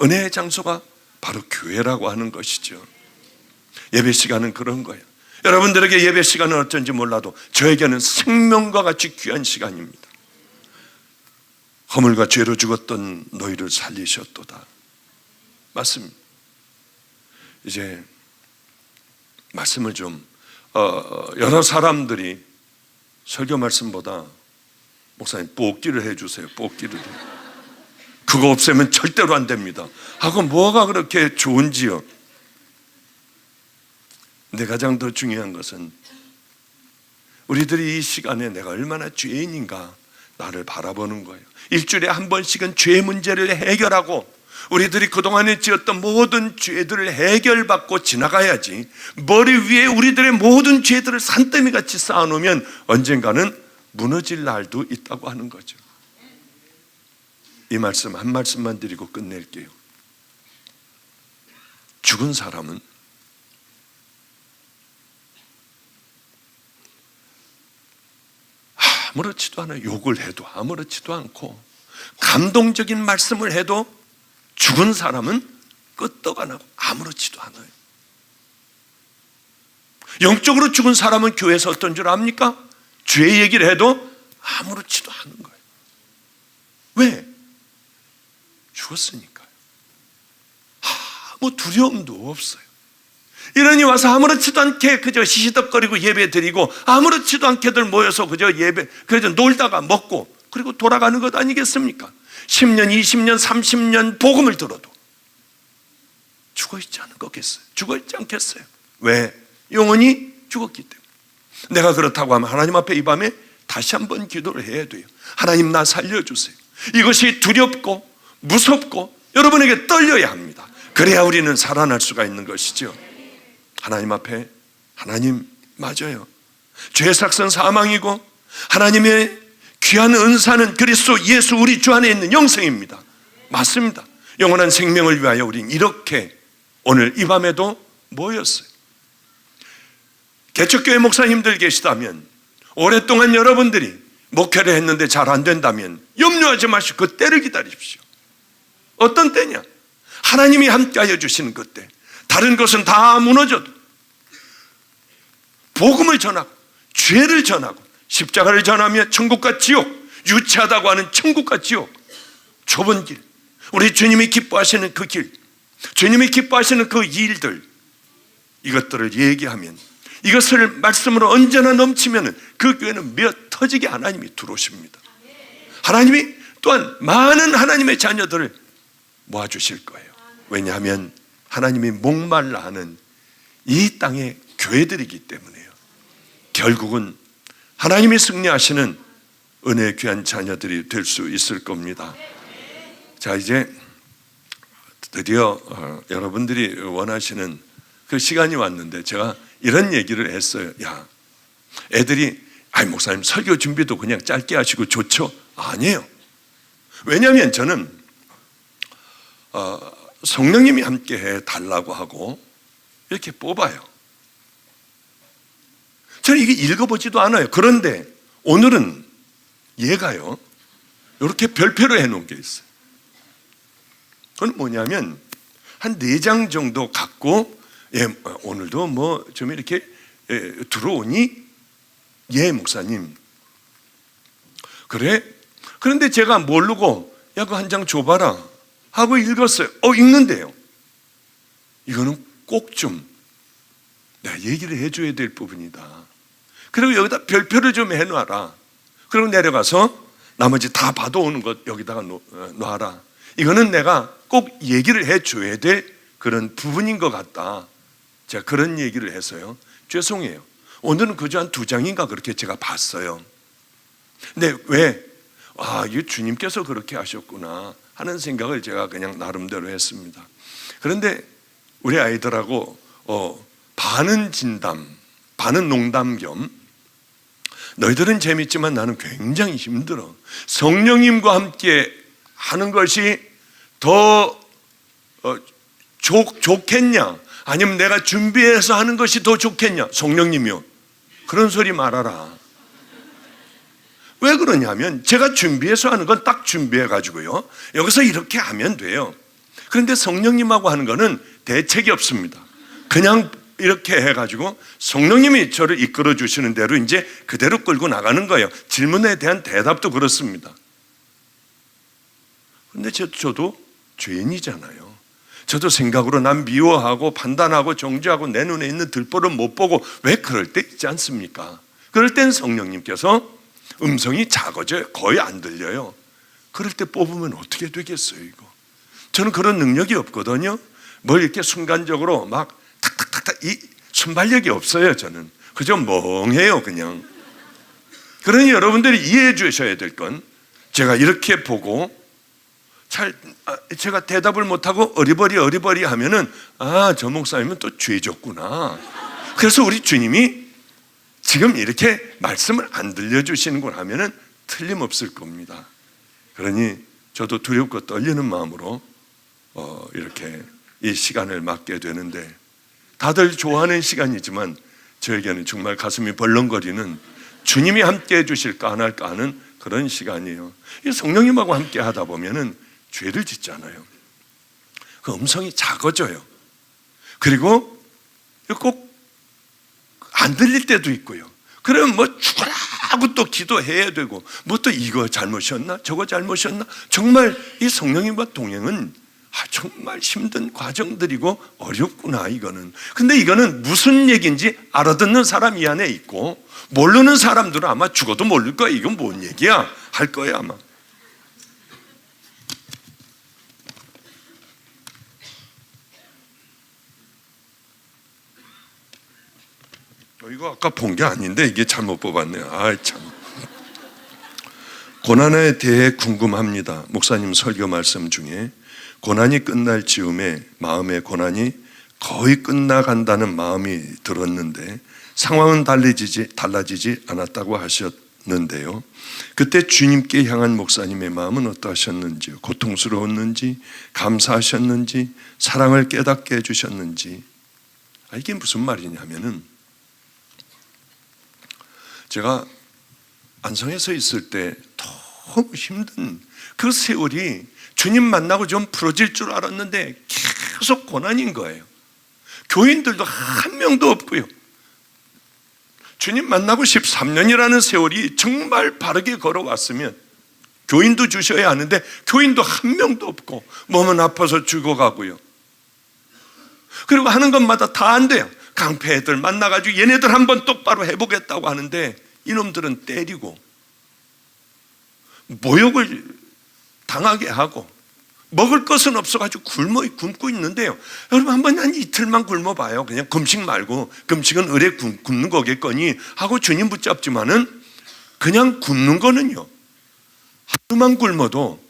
Speaker 1: 은혜의 장소가 바로 교회라고 하는 것이죠. 예배 시간은 그런 거예요. 여러분들에게 예배 시간은 어쩐지 몰라도 저에게는 생명과 같이 귀한 시간입니다. 허물과 죄로 죽었던 너희를 살리셨도다. 맞습니다. 이제 말씀을 좀 여러 사람들이 설교 말씀보다 목사님 뽑기를 해주세요. 뽑기를. 그거 없애면 절대로 안 됩니다 하고 뭐가 그렇게 좋은지요. 근데 가장 더 중요한 것은 우리들이 이 시간에 내가 얼마나 죄인인가 나를 바라보는 거예요. 일주일에 한 번씩은 죄 문제를 해결하고 우리들이 그동안에 지었던 모든 죄들을 해결받고 지나가야지, 머리 위에 우리들의 모든 죄들을 산더미같이 쌓아놓으면 언젠가는 무너질 날도 있다고 하는 거죠. 이 말씀 한 말씀만 드리고 끝낼게요. 죽은 사람은 아무렇지도 않아요. 욕을 해도 아무렇지도 않고 감동적인 말씀을 해도 죽은 사람은 끄떡 안 하고 아무렇지도 않아요. 영적으로 죽은 사람은 교회에서 어떤 줄 압니까? 죄 얘기를 해도 아무렇지도 않은 거예요. 왜? 죽었으니까요. 아무 두려움도 없어요. 이러니 와서 아무렇지도 않게 그저 시시덕거리고 예배 드리고 아무렇지도 않게들 모여서 그저 놀다가 먹고 그리고 돌아가는 것 아니겠습니까? 10년, 20년, 30년 복음을 들어도 죽어있지 않은 거겠어요? 죽어있지 않겠어요? 왜? 영혼이 죽었기 때문에. 내가 그렇다고 하면 하나님 앞에 이 밤에 다시 한번 기도를 해야 돼요. 하나님, 나 살려주세요. 이것이 두렵고 무섭고 여러분에게 떨려야 합니다. 그래야 우리는 살아날 수가 있는 것이죠. 하나님 앞에, 하나님 맞아요, 죄의 삭은 사망이고 하나님의 귀한 은사는 그리스도 예수 우리 주 안에 있는 영생입니다. 맞습니다. 영원한 생명을 위하여 우린 이렇게 오늘 이 밤에도 모였어요. 개척교회 목사님들 계시다면, 오랫동안 여러분들이 목회를 했는데 잘 안 된다면 염려하지 마시고 그 때를 기다리십시오. 어떤 때냐? 하나님이 함께하여 주시는 그때. 다른 것은 다 무너져도 복음을 전하고 죄를 전하고 십자가를 전하며 천국과 지옥, 유치하다고 하는 천국과 지옥, 좁은 길, 우리 주님이 기뻐하시는 그 길, 주님이 기뻐하시는 그 일들, 이것들을 얘기하면, 이것을 말씀으로 언제나 넘치면 그 교회는 몇 터지게 하나님이 들어오십니다. 하나님이 또한 많은 하나님의 자녀들을 모아주실 거예요. 왜냐하면 하나님이 목말라 하는 이 땅의 교회들이기 때문에요. 결국은 하나님이 승리하시는 은혜의 귀한 자녀들이 될 수 있을 겁니다. 자, 이제 드디어 여러분들이 원하시는 그 시간이 왔는데 제가 이런 얘기를 했어요. 야, 애들이 목사님 설교 준비도 그냥 짧게 하시고 좋죠? 아니에요. 왜냐하면 저는 성령님이 함께 해달라고 하고 이렇게 뽑아요. 저는 이게 읽어보지도 않아요. 그런데 오늘은 얘가요, 이렇게 별표로 해놓은 게 있어요. 그건 뭐냐면 한 4장 정도 갖고, 오늘도 뭐 좀 이렇게 들어오니, 목사님. 그래? 그런데 제가 모르고 야, 그거 한 장 줘봐라 하고 읽었어요. 읽는데요, 이거는 꼭 좀 내가 얘기를 해줘야 될 부분이다. 그리고 여기다 별표를 좀 해놔라. 그리고 내려가서 나머지 다 받아오는 것 여기다가 놔라. 이거는 내가 꼭 얘기를 해줘야 될 그런 부분인 것 같다. 제가 그런 얘기를 해서요, 죄송해요. 오늘은 그저 한 2장인가 그렇게 제가 봤어요. 근데 왜? 이게 주님께서 그렇게 하셨구나 하는 생각을 제가 그냥 나름대로 했습니다. 그런데 우리 아이들하고 반은 진담, 반은 농담 겸, 너희들은 재밌지만 나는 굉장히 힘들어. 성령님과 함께 하는 것이 더 좋겠냐, 아니면 내가 준비해서 하는 것이 더 좋겠냐? 성령님이요, 그런 소리 말아라. 왜 그러냐면 제가 준비해서 하는 건 딱 준비해 가지고요, 여기서 이렇게 하면 돼요. 그런데 성령님하고 하는 거는 대책이 없습니다. 그냥 이렇게 해가지고 성령님이 저를 이끌어 주시는 대로 이제 그대로 끌고 나가는 거예요. 질문에 대한 대답도 그렇습니다. 그런데 저도 죄인이잖아요. 저도 생각으로 난 미워하고 판단하고 정죄하고 내 눈에 있는 들보를 못 보고, 왜 그럴 때 있지 않습니까? 그럴 땐 성령님께서 음성이 작아져요. 거의 안 들려요. 그럴 때 뽑으면 어떻게 되겠어요, 이거? 저는 그런 능력이 없거든요. 뭘 이렇게 순간적으로 막 탁탁탁탁, 이 순발력이 없어요. 저는 그저 멍해요, 그냥. 그러니 여러분들이 이해해 주셔야 될 건, 제가 이렇게 보고 제가 대답을 못하고 어리버리 하면은, 저 목사님은 또 죄졌구나. 그래서 우리 주님이 지금 이렇게 말씀을 안 들려주시는걸 하면은 틀림없을 겁니다. 그러니 저도 두렵고 떨리는 마음으로 이렇게 이 시간을 맞게 되는데, 다들 좋아하는 시간이지만 저에게는 정말 가슴이 벌렁거리는, 주님이 함께 해주실까 안 할까 하는 그런 시간이에요. 이 성령님하고 함께 하다 보면은 죄를 짓잖아요. 그 음성이 작아져요. 그리고 꼭 안 들릴 때도 있고요. 그러면 뭐 죽으라고 또 기도해야 되고, 뭐 또 이거 잘못이었나 저거 잘못이었나. 정말 이 성령님과 동행은 정말 힘든 과정들이고 어렵구나, 이거는. 근데 이거는 무슨 얘기인지 알아듣는 사람 이 안에 있고, 모르는 사람들은 아마 죽어도 모를 거야. 이건 뭔 얘기야 할 거야 아마. 이거 아까 본 게 아닌데 이게 잘못 뽑았네요. 참. 고난에 대해 궁금합니다. 목사님 설교 말씀 중에 고난이 끝날 즈음에 마음의 고난이 거의 끝나간다는 마음이 들었는데 상황은 달라지지 않았다고 하셨는데요. 그때 주님께 향한 목사님의 마음은 어떠하셨는지요? 고통스러웠는지, 감사하셨는지, 사랑을 깨닫게 해주셨는지. 이게 무슨 말이냐면은, 제가 안성에서 있을 때 너무 힘든 그 세월이 주님 만나고 좀 풀어질 줄 알았는데 계속 고난인 거예요. 교인들도 한 명도 없고요. 주님 만나고 13년이라는 세월이 정말 바르게 걸어왔으면 교인도 주셔야 하는데 교인도 한 명도 없고, 몸은 아파서 죽어가고요. 그리고 하는 것마다 다 안 돼요. 강패 애들 만나가지고 얘네들 한번 똑바로 해보겠다고 하는데 이놈들은 때리고 모욕을 당하게 하고, 먹을 것은 없어가지고 굶고 있는데요. 여러분 한번 한 이틀만 굶어봐요. 그냥 금식 말고, 금식은 을에 굶는 거겠거니 하고 주님 붙잡지만은, 그냥 굶는 거는요, 하루만 굶어도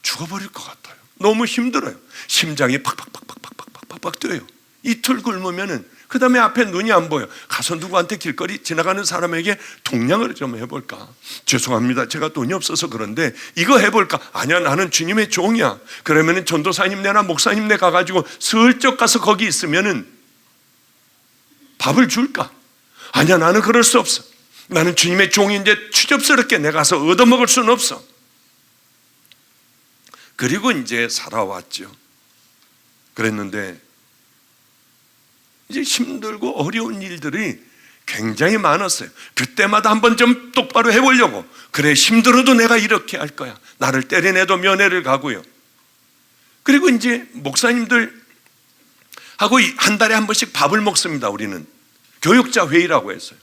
Speaker 1: 죽어버릴 것 같아요. 너무 힘들어요. 심장이 팍팍팍팍팍팍팍 뛰어요. 이틀 굶으면은 그 다음에 앞에 눈이 안 보여. 가서 누구한테 길거리 지나가는 사람에게 동냥을 좀 해볼까? 죄송합니다, 제가 돈이 없어서 그런데 이거 해볼까? 아니야, 나는 주님의 종이야. 그러면은 전도사님네나 목사님네 가가지고 슬쩍 가서 거기 있으면은 밥을 줄까? 아니야, 나는 그럴 수 없어. 나는 주님의 종인데 추접스럽게 내가 가서 얻어먹을 수는 없어. 그리고 이제 살아왔죠. 그랬는데 이제 힘들고 어려운 일들이 굉장히 많았어요. 그때마다 한번 좀 똑바로 해보려고. 그래, 힘들어도 내가 이렇게 할 거야. 나를 때려내도 면회를 가고요. 그리고 이제 목사님들 하고 한 달에 한 번씩 밥을 먹습니다. 우리는 교육자 회의라고 했어요.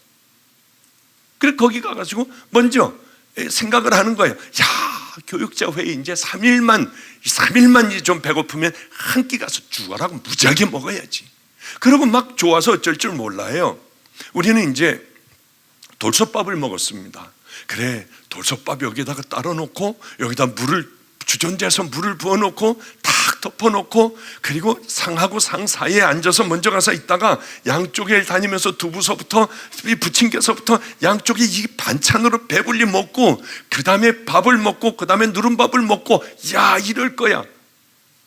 Speaker 1: 그래, 거기 가가지고 먼저 생각을 하는 거예요. 야, 교육자 회의 이제 3일만 이제 좀 배고프면 한 끼 가서 죽어라고 무지하게 먹어야지. 그러고 막 좋아서 어쩔 줄 몰라요. 우리는 이제 돌솥밥을 먹었습니다. 그래, 돌솥밥 여기다가 따라 놓고 여기다 주전자에서 물을 부어 놓고 탁 덮어 놓고, 그리고 상하고 상 사이에 앉아서 먼저 가서 있다가 양쪽에 다니면서 두부서부터 부침개서부터 양쪽에 이 반찬으로 배불리 먹고, 그 다음에 밥을 먹고, 그 다음에 누른밥을 먹고, 야, 이럴 거야.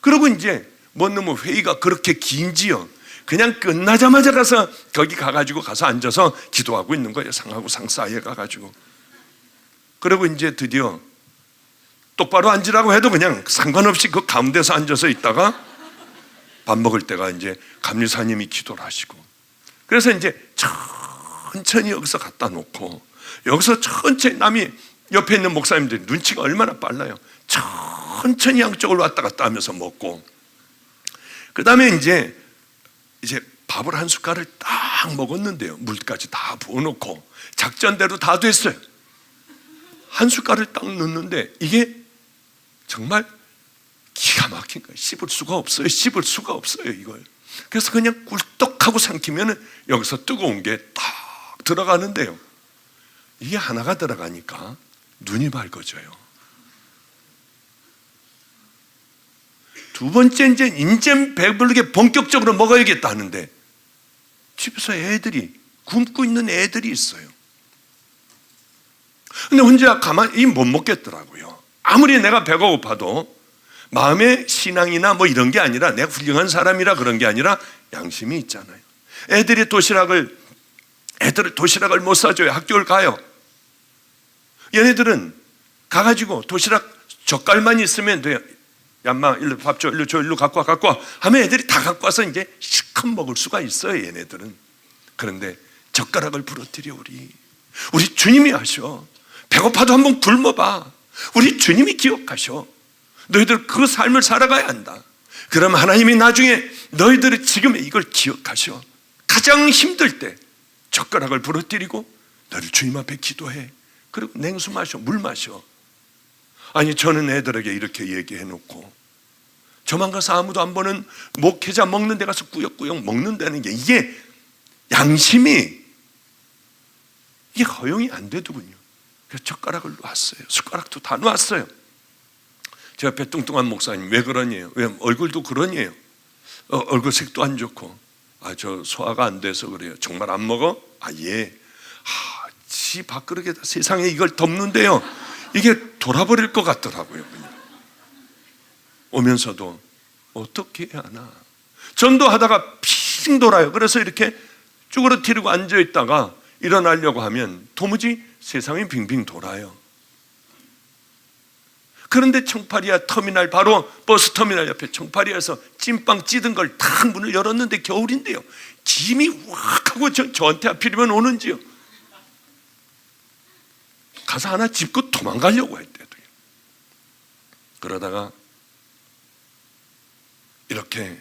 Speaker 1: 그러고 이제 뭐 너무 회의가 그렇게 긴지요. 그냥 끝나자마자 가서 거기 가가지고 가서 앉아서 기도하고 있는 거예요. 상하고 상 사이에 가가지고. 그리고 이제 드디어 똑바로 앉으라고 해도 그냥 상관없이 그 가운데서 앉아서 있다가 밥 먹을 때가 이제 감리사님이 기도를 하시고, 그래서 이제 천천히 여기서 갖다 놓고, 여기서 천천히, 남이 옆에 있는 목사님들이 눈치가 얼마나 빨라요. 천천히 양쪽을 왔다 갔다 하면서 먹고, 그 다음에 이제 밥을 한 숟갈을 딱 먹었는데요, 물까지 다 부어놓고 작전대로 다 됐어요. 한 숟갈을 딱 넣는데 이게 정말 기가 막힌 거예요. 씹을 수가 없어요 이걸. 그래서 그냥 꿀떡하고 삼키면 여기서 뜨거운 게 딱 들어가는데요, 이게 하나가 들어가니까 눈이 밝아져요. 두 번째, 이제 배부르게 본격적으로 먹어야겠다 하는데 집에서 애들이, 굶고 있는 애들이 있어요. 근데 혼자 가만히 못 먹겠더라고요. 아무리 내가 배가 고파도 마음의 신앙이나 뭐 이런 게 아니라, 내가 훌륭한 사람이라 그런 게 아니라 양심이 있잖아요. 애들이 도시락을 못 사줘요. 학교를 가요. 얘네들은 가가지고 도시락 젓갈만 있으면 돼요. 얌마, 일로 밥 줘, 일로 줘, 일로 갖고 와 하면 애들이 다 갖고 와서 이제 실컷 먹을 수가 있어요, 얘네들은. 그런데 젓가락을 부러뜨려 우리 주님이 하셔. 배고파도 한번 굶어봐. 우리 주님이 기억하셔. 너희들 그 삶을 살아가야 한다. 그럼 하나님이 나중에 너희들이 지금 이걸 기억하셔. 가장 힘들 때 젓가락을 부러뜨리고 너를 주님 앞에 기도해. 그리고 냉수 마셔, 물 마셔. 아니, 저는 애들에게 이렇게 얘기해 놓고 저만 가서 아무도 안 보는 목회자 먹는 데 가서 꾸역꾸역 먹는다는 게, 이게 양심이 이게 허용이 안 되더군요. 그래서 젓가락을 놨어요. 숟가락도 다 놨어요. 제 옆에 뚱뚱한 목사님, 왜 그러니에요? 왜 얼굴도 그러니에요? 얼굴색도 안 좋고. 저 소화가 안 돼서 그래요. 정말 안 먹어? 예. 지 밥그릇에다 세상에 이걸 덮는데요, 이게 돌아버릴 것 같더라고요. 그냥 오면서도 어떻게 해야 하나. 전도하다가 핑 돌아요. 그래서 이렇게 쭈그러뜨리고 앉아있다가 일어나려고 하면 도무지 세상이 빙빙 돌아요. 그런데 청파리아 터미널, 바로 버스 터미널 옆에 청파리아에서 찐빵 찌든 걸 탁 문을 열었는데 겨울인데요, 짐이 확 하고 저한테 하필이면 오는지요. 가서 하나 짚고 도망가려고 했대요. 그러다가 이렇게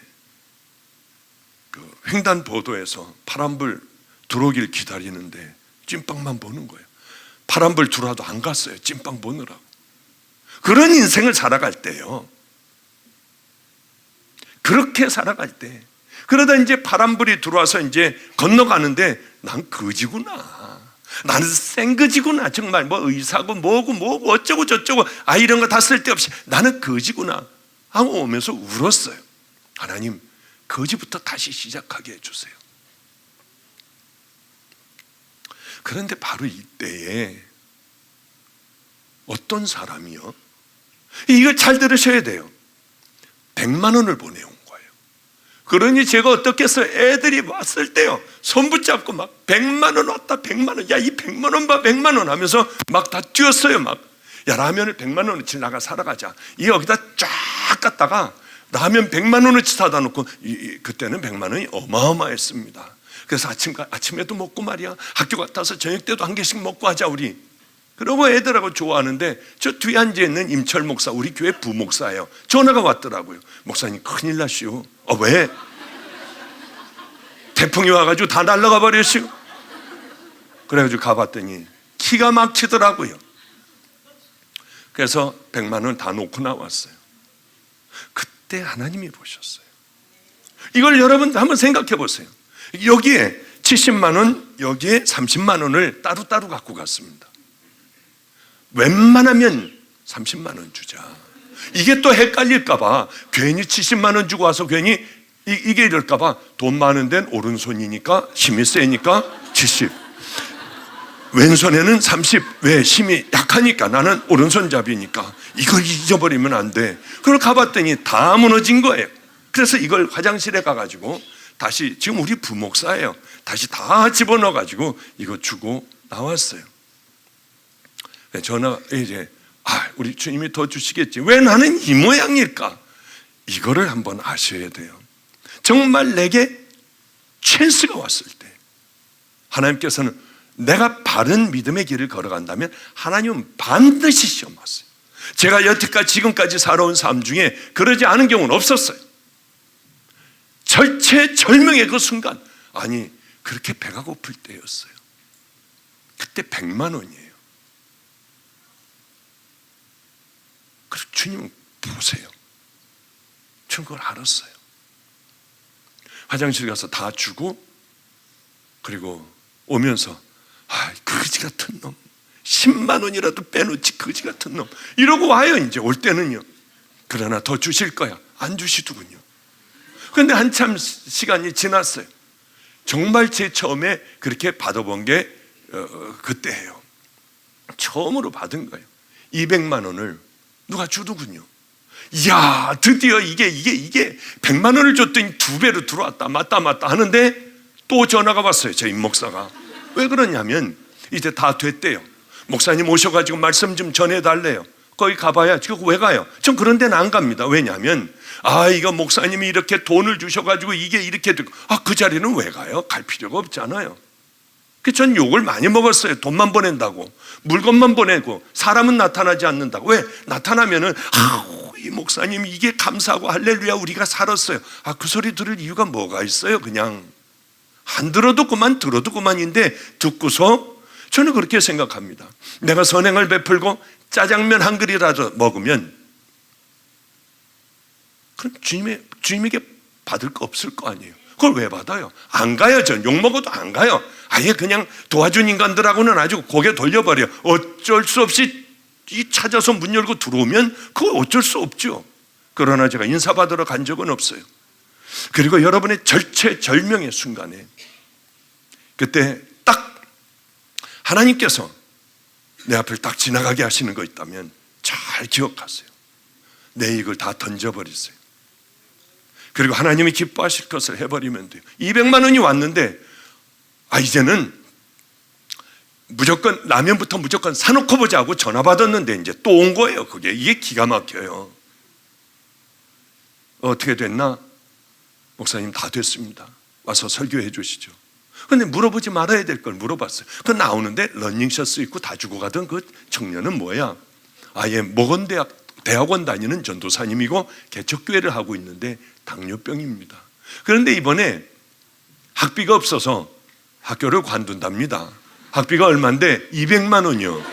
Speaker 1: 그 횡단보도에서 파란불 들어오길 기다리는데 찐빵만 보는 거예요. 파란불 들어와도 안 갔어요. 찐빵 보느라고. 그런 인생을 살아갈 때요, 그렇게 살아갈 때, 그러다 이제 파란불이 들어와서 이제 건너가는데 난 거지구나, 나는 생거지구나, 정말 뭐 의사고 뭐고 어쩌고 저쩌고 이런 거 다 쓸데없이 나는 거지구나 하고 오면서 울었어요. 하나님, 거지부터 다시 시작하게 해주세요. 그런데 바로 이때에 어떤 사람이요, 이걸 잘 들으셔야 돼요, 100만 원을 보내온 거예요. 그러니 제가 어떻겠어요? 애들이 왔을 때요, 손 붙잡고 막 100만 원 왔다, 100만 원. 야, 이 100만 원 봐, 100만 원 하면서 막 다 뛰었어요. 막, 야, 라면을 100만 원어치 나가 사러 가자. 이 여기다 쫙 갔다가 라면 100만 원어치 사다 놓고, 그때는 100만 원이 어마어마했습니다. 그래서 아침에도 먹고 말이야, 학교 갔다 와서 저녁 때도 한 개씩 먹고 하자 우리. 그러고 애들하고 좋아하는데, 저 뒤에 앉아있는 임철 목사, 우리 교회 부목사예요. 전화가 왔더라고요. 목사님 큰일 나시오. 왜? 태풍이 와가지고 다 날아가 버렸시오. 그래가지고 가봤더니 기가 막히더라고요. 그래서 100만 원 다 놓고 나왔어요. 그때 하나님이 보셨어요. 이걸 여러분 한번 생각해 보세요. 여기에 70만 원, 여기에 30만 원을 따로따로 갖고 갔습니다. 웬만하면 30만 원 주자. 이게 또 헷갈릴까봐 괜히 70만 원 주고 와서 괜히 이게 이럴까봐, 돈 많은 데는 오른손이니까 힘이 세니까 70, 왼손에는 30. 왜? 힘이 약하니까, 나는 오른손잡이니까 이걸 잊어버리면 안 돼. 그걸 가봤더니 다 무너진 거예요. 그래서 이걸 화장실에 가가지고 다시, 지금 우리 부목사예요, 다시 다 집어넣어가지고 이거 주고 나왔어요. 전화, 이제 우리 주님이 더 주시겠지. 왜 나는 이 모양일까? 이거를 한번 아셔야 돼요. 정말 내게 찬스가 왔을 때 하나님께서는, 내가 바른 믿음의 길을 걸어간다면 하나님은 반드시 시험하세요. 제가 여태까지 지금까지 살아온 삶 중에 그러지 않은 경우는 없었어요. 절체절명의 그 순간, 아니 그렇게 배가 고플 때였어요. 그때 100만 원이에요. 그래서 주님은 보세요. 저는 그걸 알았어요. 화장실 가서 다 주고, 그리고 오면서 거지 같은 놈, 10만 원이라도 빼놓지 거지 같은 놈, 이러고 와요. 이제 올 때는요. 그러나 더 주실 거야. 안 주시더군요. 그런데 한참 시간이 지났어요. 정말 제 처음에 그렇게 받아본 게 그때예요. 처음으로 받은 거예요. 200만 원을 누가 주더군요. 이야, 드디어 이게 100만 원을 줬더니 2배로 들어왔다. 맞다 하는데 또 전화가 왔어요. 제 임목사가. 왜 그러냐면 이제 다 됐대요. 목사님 오셔가지고 말씀 좀 전해달래요. 거기 가봐야. 지금 왜 가요? 전 그런 데는 안 갑니다. 왜냐하면 이거 목사님이 이렇게 돈을 주셔가지고 이게 이렇게 되고, 그 자리는 왜 가요? 갈 필요가 없잖아요. 전 욕을 많이 먹었어요. 돈만 보낸다고, 물건만 보내고 사람은 나타나지 않는다고. 왜? 나타나면은 이 목사님 이게 감사하고 할렐루야 우리가 살았어요. 그 소리 들을 이유가 뭐가 있어요? 그냥 안 들어도 그만, 들어도 그만인데, 듣고서 저는 그렇게 생각합니다. 내가 선행을 베풀고 짜장면 한 그릇이라도 먹으면 그럼 주님에게 받을 거 없을 거 아니에요. 그걸 왜 받아요? 안 가요. 전 욕먹어도 안 가요. 아예 그냥 도와준 인간들하고는 아주 고개 돌려버려. 어쩔 수 없이 찾아서 문 열고 들어오면 그거 어쩔 수 없죠. 그러나 제가 인사받으러 간 적은 없어요. 그리고 여러분의 절체절명의 순간에, 그때 딱 하나님께서 내 앞을 딱 지나가게 하시는 거 있다면 잘 기억하세요. 내 이익을 다 던져버리세요. 그리고 하나님이 기뻐하실 것을 해버리면 돼요. 200만 원이 왔는데 이제는 무조건 라면부터 무조건 사놓고 보자 하고 전화 받았는데 이제 또 온 거예요. 이게 기가 막혀요. 어떻게 됐나? 목사님 다 됐습니다. 와서 설교해 주시죠. 근데 물어보지 말아야 될 걸 물어봤어요. 그 나오는데 러닝셔츠 입고 다 주고 가던 그 청년은 뭐야? 아예 대학원 다니는 전도사님이고 개척교회를 하고 있는데 당뇨병입니다. 그런데 이번에 학비가 없어서 학교를 관둔답니다. 학비가 얼마인데? 200만 원이요.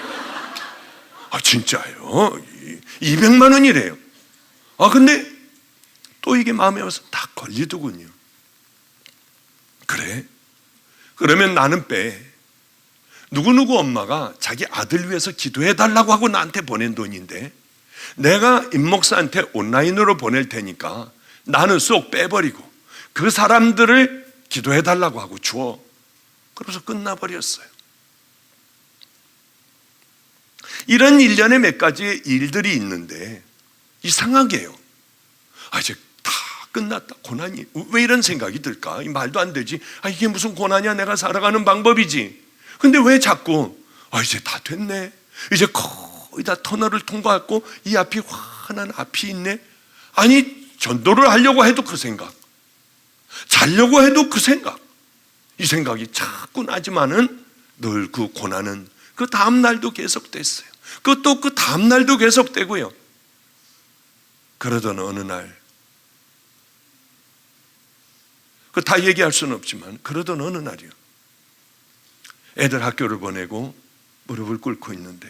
Speaker 1: 진짜요? 200만 원이래요. 근데 또 이게 마음에 와서 다 걸리더군요. 그래? 그러면 나는 빼. 누구누구 엄마가 자기 아들 위해서 기도해달라고 하고 나한테 보낸 돈인데, 내가 임목사한테 온라인으로 보낼 테니까 나는 쏙 빼버리고 그 사람들을 기도해달라고 하고 줘. 그래서 끝나버렸어요. 이런 일련의 몇 가지의 일들이 있는데 이상하게요, 이제 다 끝났다. 고난이 왜 이런 생각이 들까? 이 말도 안 되지. 이게 무슨 고난이야? 내가 살아가는 방법이지. 근데 왜 자꾸 이제 다 됐네, 이제 거의 다 터널을 통과했고 이 앞이 환한 앞이 있네. 아니, 전도를 하려고 해도 그 생각, 자려고 해도 그 생각, 이 생각이 자꾸 나지만은 늘 그 고난은 그 다음 날도 계속됐어요. 그것도 그 다음 날도 계속되고요. 그러던 어느 날, 그 다 얘기할 수는 없지만 그러던 어느 날이요, 애들 학교를 보내고 무릎을 꿇고 있는데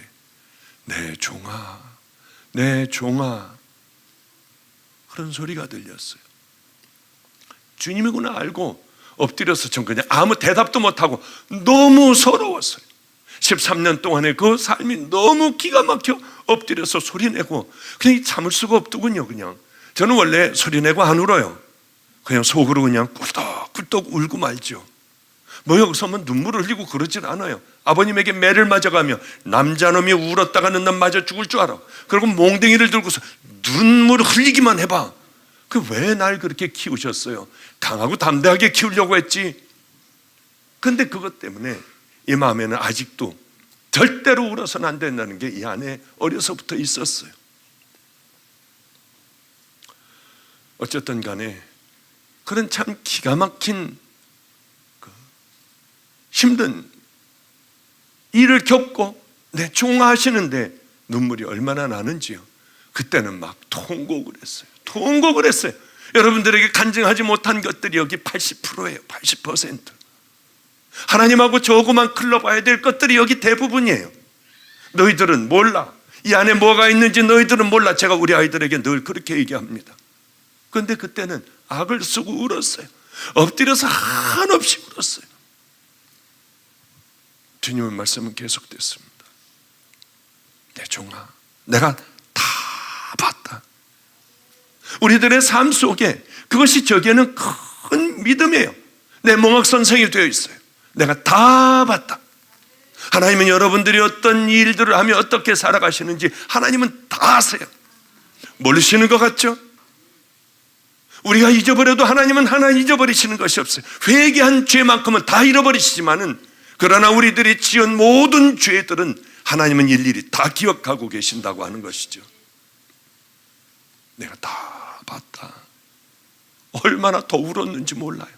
Speaker 1: 내 종아, 내 종아, 그런 소리가 들렸어요. 주님이구나 알고 엎드려서 전 그냥 아무 대답도 못하고 너무 서러웠어요. 13년 동안의 그 삶이 너무 기가 막혀 엎드려서 소리내고 그냥 참을 수가 없더군요. 그냥 저는 원래 소리내고 안 울어요. 그냥 속으로 그냥 꿀떡꿀떡 울고 말죠. 뭐 여기서 뭐 눈물을 흘리고 그러질 않아요. 아버님에게 매를 맞아가며 남자놈이 울었다가는 난 맞아 죽을 줄 알아. 그리고 몽댕이를 들고서 눈물을 흘리기만 해봐. 그 왜 날 그렇게 키우셨어요? 강하고 담대하게 키우려고 했지. 근데 그것 때문에 이 마음에는 아직도 절대로 울어서는 안 된다는 게 이 안에 어려서부터 있었어요. 어쨌든 간에 그런 참 기가 막힌 힘든 일을 겪고 내 종아하시는데 눈물이 얼마나 나는지요. 그때는 막 통곡을 했어요. 통곡을 했어요. 여러분들에게 간증하지 못한 것들이 여기 80%예요. 80%. 하나님하고 저거만 클러봐야 될 것들이 여기 대부분이에요. 너희들은 몰라. 이 안에 뭐가 있는지 너희들은 몰라. 제가 우리 아이들에게 늘 그렇게 얘기합니다. 그런데 그때는 악을 쓰고 울었어요. 엎드려서 한없이 울었어요. 주님의 말씀은 계속됐습니다. 내 종아, 내가 다 봤다. 우리들의 삶 속에 그것이 저기에는 큰 믿음이에요. 내 몽학선생이 되어 있어요. 내가 다 봤다. 하나님은 여러분들이 어떤 일들을 하며 어떻게 살아가시는지 하나님은 다 아세요. 모르시는 것 같죠? 우리가 잊어버려도 하나님은 하나 잊어버리시는 것이 없어요. 회개한 죄만큼은 다 잃어버리시지만은 그러나 우리들이 지은 모든 죄들은 하나님은 일일이 다 기억하고 계신다고 하는 것이죠. 내가 다 봤다. 얼마나 더 울었는지 몰라요.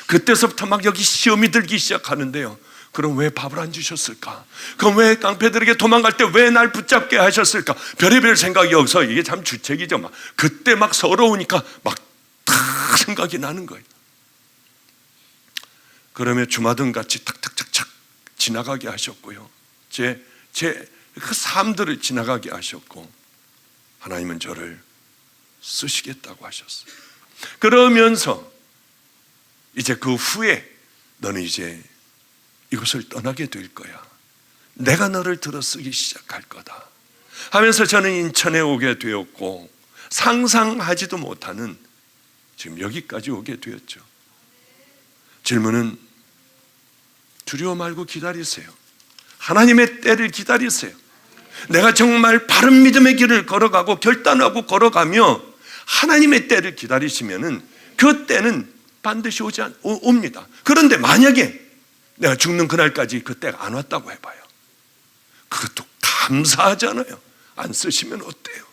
Speaker 1: 그때서부터 막 여기 시험이 들기 시작하는데요. 그럼 왜 밥을 안 주셨을까? 그럼 왜 깡패들에게 도망갈 때 왜 날 붙잡게 하셨을까? 별의별 생각이 없어. 이게 참 주책이죠. 막 그때 막 서러우니까 막 다 생각이 나는 거예요. 그러면 주마등같이 탁탁탁탁 지나가게 하셨고요. 제 그 삶들을 지나가게 하셨고 하나님은 저를 쓰시겠다고 하셨어요. 그러면서 이제 그 후에 너는 이제 이곳을 떠나게 될 거야. 내가 너를 들어 쓰기 시작할 거다 하면서 저는 인천에 오게 되었고 상상하지도 못하는 지금 여기까지 오게 되었죠. 질문은 두려워 말고 기다리세요. 하나님의 때를 기다리세요. 내가 정말 바른 믿음의 길을 걸어가고 결단하고 걸어가며 하나님의 때를 기다리시면은 그 때는 반드시 옵니다. 그런데 만약에 내가 죽는 그날까지 그 때가 안 왔다고 해봐요. 그것도 감사하잖아요. 안 쓰시면 어때요?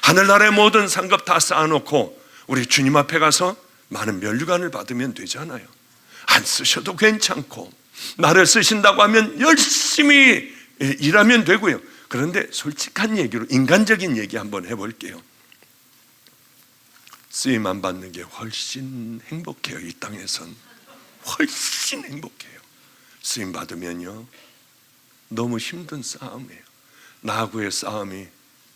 Speaker 1: 하늘나라의 모든 상급 다 쌓아놓고 우리 주님 앞에 가서 많은 면류관을 받으면 되잖아요. 안 쓰셔도 괜찮고 나를 쓰신다고 하면 열심히 일하면 되고요. 그런데 솔직한 얘기로 인간적인 얘기 한번 해볼게요. 쓰임 안 받는 게 훨씬 행복해요. 이 땅에선 훨씬 행복해요. 쓰임 받으면요 너무 힘든 싸움이에요. 나하고의 싸움이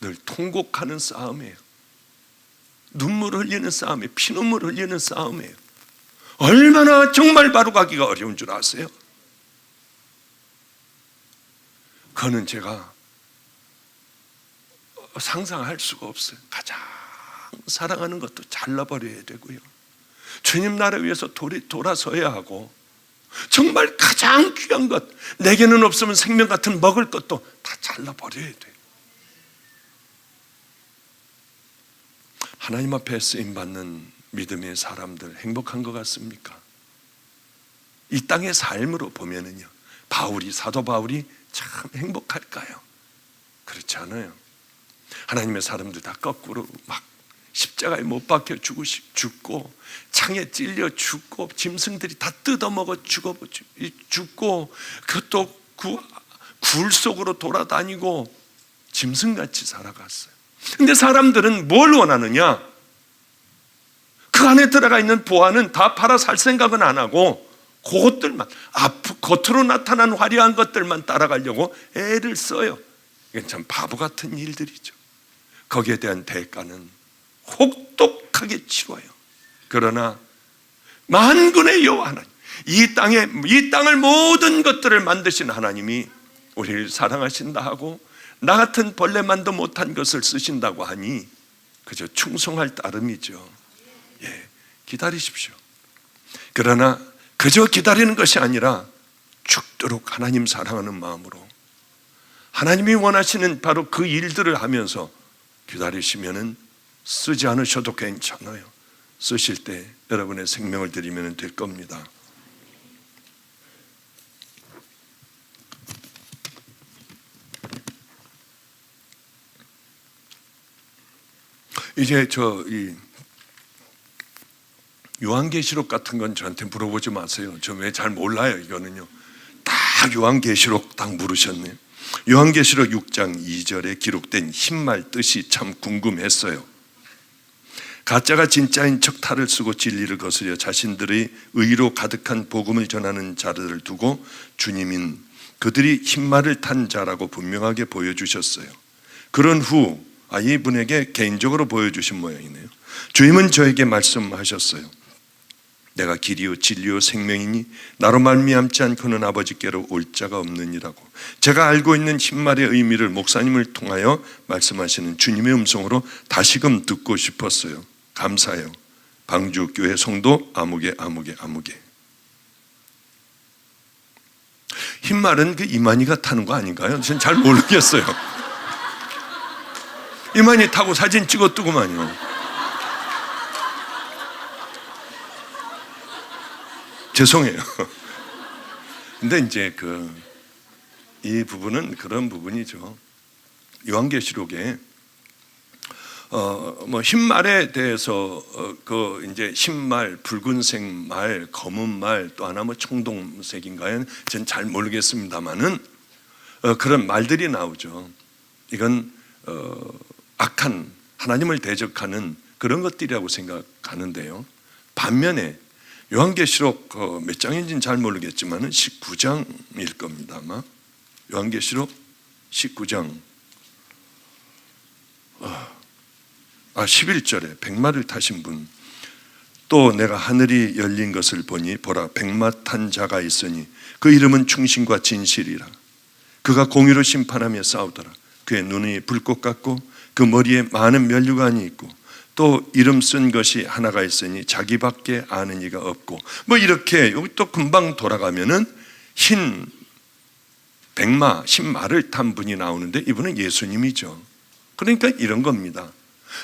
Speaker 1: 늘 통곡하는 싸움이에요. 눈물 흘리는 싸움이에요. 피눈물 흘리는 싸움이에요. 얼마나 정말 바로 가기가 어려운 줄 아세요? 그거는 제가 상상할 수가 없어요. 가장 사랑하는 것도 잘라버려야 되고요. 주님 나라 위해서 돌아서야 하고 정말 가장 귀한 것, 내게는 없으면 생명 같은 먹을 것도 다 잘라버려야 돼요. 하나님 앞에 쓰임받는 믿음의 사람들 행복한 것 같습니까? 이 땅의 삶으로 보면은요, 사도 바울이 참 행복할까요? 그렇지 않아요. 하나님의 사람들 다 거꾸로 막 십자가에 못 박혀 죽고 창에 찔려 죽고 짐승들이 다 뜯어먹어 죽고 그것도 굴 속으로 돌아다니고 짐승같이 살아갔어요. 근데 사람들은 뭘 원하느냐? 그 안에 들어가 있는 보화는 다 팔아 살 생각은 안 하고 그것들만, 겉으로 나타난 화려한 것들만 따라가려고 애를 써요. 이건 참 바보 같은 일들이죠. 거기에 대한 대가는 혹독하게 치러요. 그러나 만군의 여호와 하나님, 이 땅을 모든 것들을 만드신 하나님이 우리를 사랑하신다 하고 나 같은 벌레만도 못한 것을 쓰신다고 하니 그저 충성할 따름이죠. 예, 기다리십시오. 그러나 그저 기다리는 것이 아니라 죽도록 하나님 사랑하는 마음으로 하나님이 원하시는 바로 그 일들을 하면서 기다리시면은 쓰지 않으셔도 괜찮아요. 쓰실 때 여러분의 생명을 드리면 될 겁니다. 이제 이 요한계시록 같은 건 저한테 물어보지 마세요. 저 왜 잘 몰라요. 이거는요. 딱 요한계시록 딱 물으셨네요. 요한계시록 6장 2절에 기록된 흰말 뜻이 참 궁금했어요. 가짜가 진짜인 척 탈을 쓰고 진리를 거스려 자신들의 의로 가득한 복음을 전하는 자들을 두고 주님인 그들이 흰말을 탄 자라고 분명하게 보여주셨어요. 그런 후 이분에게 개인적으로 보여주신 모양이네요. 주님은 저에게 말씀하셨어요. 내가 길이요 진리요 생명이니 나로 말미암지 않고는 아버지께로 올 자가 없느니라고. 제가 알고 있는 흰말의 의미를 목사님을 통하여 말씀하시는 주님의 음성으로 다시금 듣고 싶었어요. 감사해요. 방주교회 성도 아무개. 흰말은 그 이만희가 타는 거 아닌가요? 저는 잘 모르겠어요. 이만희 타고 사진 찍었더구만요. 죄송해요. 근데 이제 이 부분은 그런 부분이죠. 요한계시록에 흰말에 대해서 이제 흰말, 붉은색 말, 검은 말, 또 하나 청동색인가요? 전 잘 모르겠습니다만은 그런 말들이 나오죠. 이건 악한 하나님을 대적하는 그런 것들이라고 생각하는데요. 반면에 요한계시록 몇 장인지는 잘 모르겠지만 19장일 겁니다. 아마 요한계시록 19장 11절에 백마를 타신 분, 또 내가 하늘이 열린 것을 보니 보라 백마 탄 자가 있으니 그 이름은 충신과 진실이라. 그가 공의로 심판하며 싸우더라. 그의 눈이 불꽃 같고 그 머리에 많은 면류관이 있고 또 이름 쓴 것이 하나가 있으니 자기밖에 아는 이가 없고 이렇게 여기 또 금방 돌아가면은 흰 말을 탄 분이 나오는데 이분은 예수님이죠. 그러니까 이런 겁니다.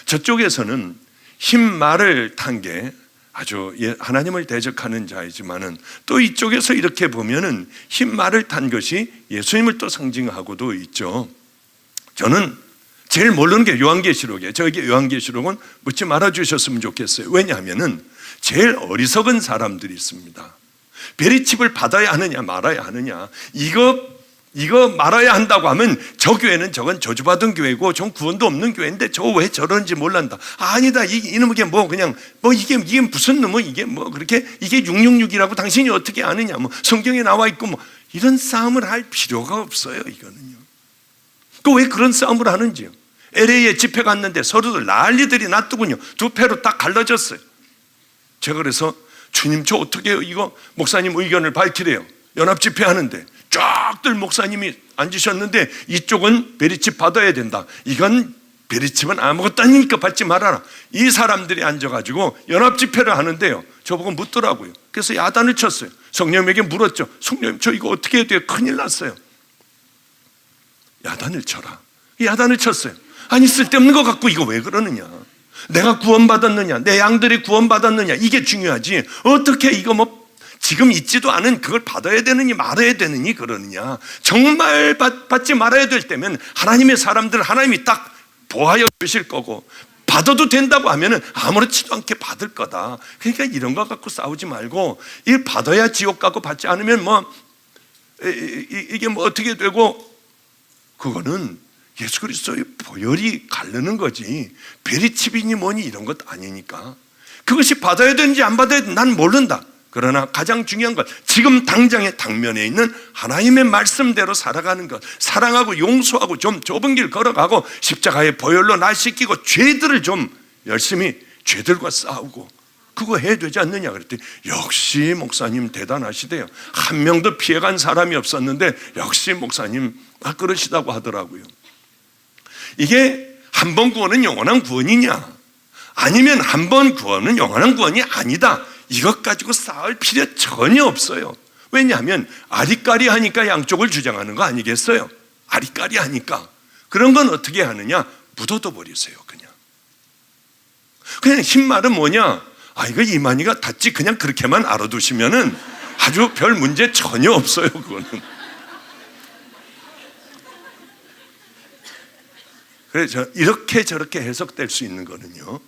Speaker 1: 저쪽에서는 흰 말을 탄 게 아주 하나님을 대적하는 자이지만은 또 이쪽에서 이렇게 보면은 흰 말을 탄 것이 예수님을 또 상징하고도 있죠. 저는 제일 모르는 게 요한계시록이에요. 저에게 요한계시록은 묻지 말아 주셨으면 좋겠어요. 왜냐하면은 제일 어리석은 사람들이 있습니다. 베리칩을 받아야 하느냐 말아야 하느냐, 이거 말아야 한다고 하면 저 교회는 저건 저주받은 교회고 전 구원도 없는 교회인데 저 왜 저런지 몰란다. 아니다, 이놈의 그냥 이게 무슨 놈은 이게 그렇게 이게 666이라고 당신이 어떻게 아느냐, 성경에 나와 있고 이런 싸움을 할 필요가 없어요. 이거는요. 왜 그런 싸움을 하는지요? LA에 집회 갔는데 서로들 난리들이 났더군요. 두 패로 딱 갈라졌어요. 제가 그래서 주님 저 어떻게 해요? 이거 목사님 의견을 밝히래요. 연합 집회 하는데 쫙들 목사님이 앉으셨는데 이쪽은 베리칩 받아야 된다. 이건 베리칩은 아무것도 아니니까 받지 말아라. 이 사람들이 앉아가지고 연합 집회를 하는데요. 저보고 묻더라고요. 그래서 야단을 쳤어요. 성령님에게 물었죠. 성령님 저 이거 어떻게 해야 돼요? 큰일 났어요. 야단을 쳐라. 야단을 쳤어요. 아니 쓸데없는 거 갖고 이거 왜 그러느냐. 내가 구원받았느냐, 내 양들이 구원받았느냐, 이게 중요하지. 어떻게 이거 뭐 지금 있지도 않은 그걸 받아야 되느니 말아야 되느니 그러느냐. 정말 받지 말아야 될 때면 하나님의 사람들 하나님이 딱 보하여 주실 거고, 받아도 된다고 하면은 아무렇지도 않게 받을 거다. 그러니까 이런 거 갖고 싸우지 말고, 이 받아야 지옥 가고 받지 않으면 뭐 이게 뭐 어떻게 되고, 그거는 예수 그리스도의 보혈이 가르는 거지 베리칩이니 뭐니 이런 것 아니니까. 그것이 받아야 되는지 안 받아야 되는지 난 모른다. 그러나 가장 중요한 것, 지금 당장의 당면에 있는 하나님의 말씀대로 살아가는 것, 사랑하고 용서하고 좀 좁은 길 걸어가고 십자가의 보혈로 날 씻기고 죄들을 좀 열심히 죄들과 싸우고, 그거 해야 되지 않느냐 그랬더니 역시 목사님 대단하시대요. 한 명도 피해간 사람이 없었는데 역시 목사님 그러시다고 하더라고요. 이게 한 번 구원은 영원한 구원이냐, 아니면 한 번 구원은 영원한 구원이 아니다, 이것 가지고 싸울 필요 전혀 없어요. 왜냐하면 아리까리 하니까 양쪽을 주장하는 거 아니겠어요? 아리까리 하니까. 그런 건 어떻게 하느냐, 묻어둬 버리세요. 그냥 흰말은 뭐냐, 이거 이만희가 닫지, 그냥 그렇게만 알아두시면은 아주 별 문제 전혀 없어요. 그거는. 그래서 이렇게 저렇게 해석될 수 있는 거는요,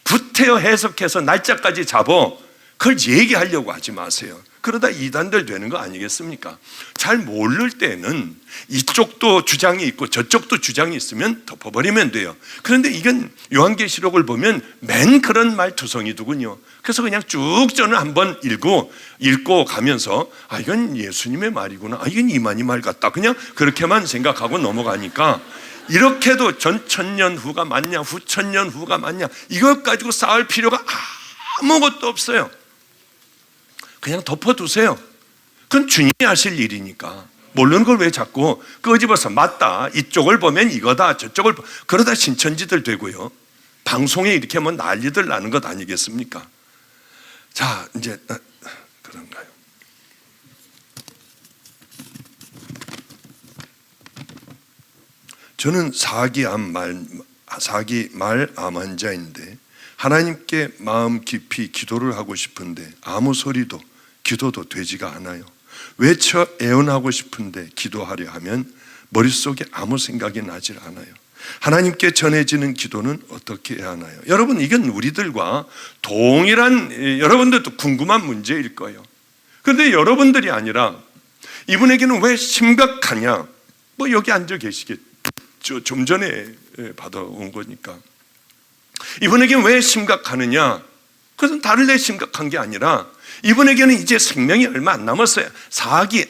Speaker 1: 구태여 해석해서 날짜까지 잡어 그걸 얘기하려고 하지 마세요. 그러다 이단들 되는 거 아니겠습니까? 잘 모를 때는 이쪽도 주장이 있고 저쪽도 주장이 있으면 덮어버리면 돼요. 그런데 이건 요한계시록을 보면 맨 그런 말투성이더군요. 그래서 그냥 쭉 저는 한번 읽고 가면서 이건 예수님의 말이구나, 이건 이만희 말 같다, 그냥 그렇게만 생각하고 넘어가니까, 이렇게도 전 천년 후가 맞냐 후천년 후가 맞냐 이것 가지고 싸울 필요가 아무것도 없어요. 그냥 덮어두세요. 그건 주님이 하실 일이니까. 모르는 걸 왜 자꾸 끄집어서 맞다, 이쪽을 보면 이거다, 저쪽을 그러다 신천지들 되고요, 방송에 이렇게 뭐 난리들 나는 것 아니겠습니까? 자, 이제 그런가요? 저는 사기 말 암 환자인데 하나님께 마음 깊이 기도를 하고 싶은데 아무 소리도 기도도 되지가 않아요. 외쳐 애원하고 싶은데 기도하려 하면 머릿속에 아무 생각이 나질 않아요. 하나님께 전해지는 기도는 어떻게 해야 하나요? 여러분, 이건 우리들과 동일한, 여러분들도 궁금한 문제일 거예요. 그런데 여러분들이 아니라 이분에게는 왜 심각하냐, 뭐 여기 앉아 계시겠죠. 좀 전에 받아온 거니까. 이분에게는 왜 심각하느냐, 그것은 다른데 심각한 게 아니라 이분에게는 이제 생명이 얼마 안 남았어요.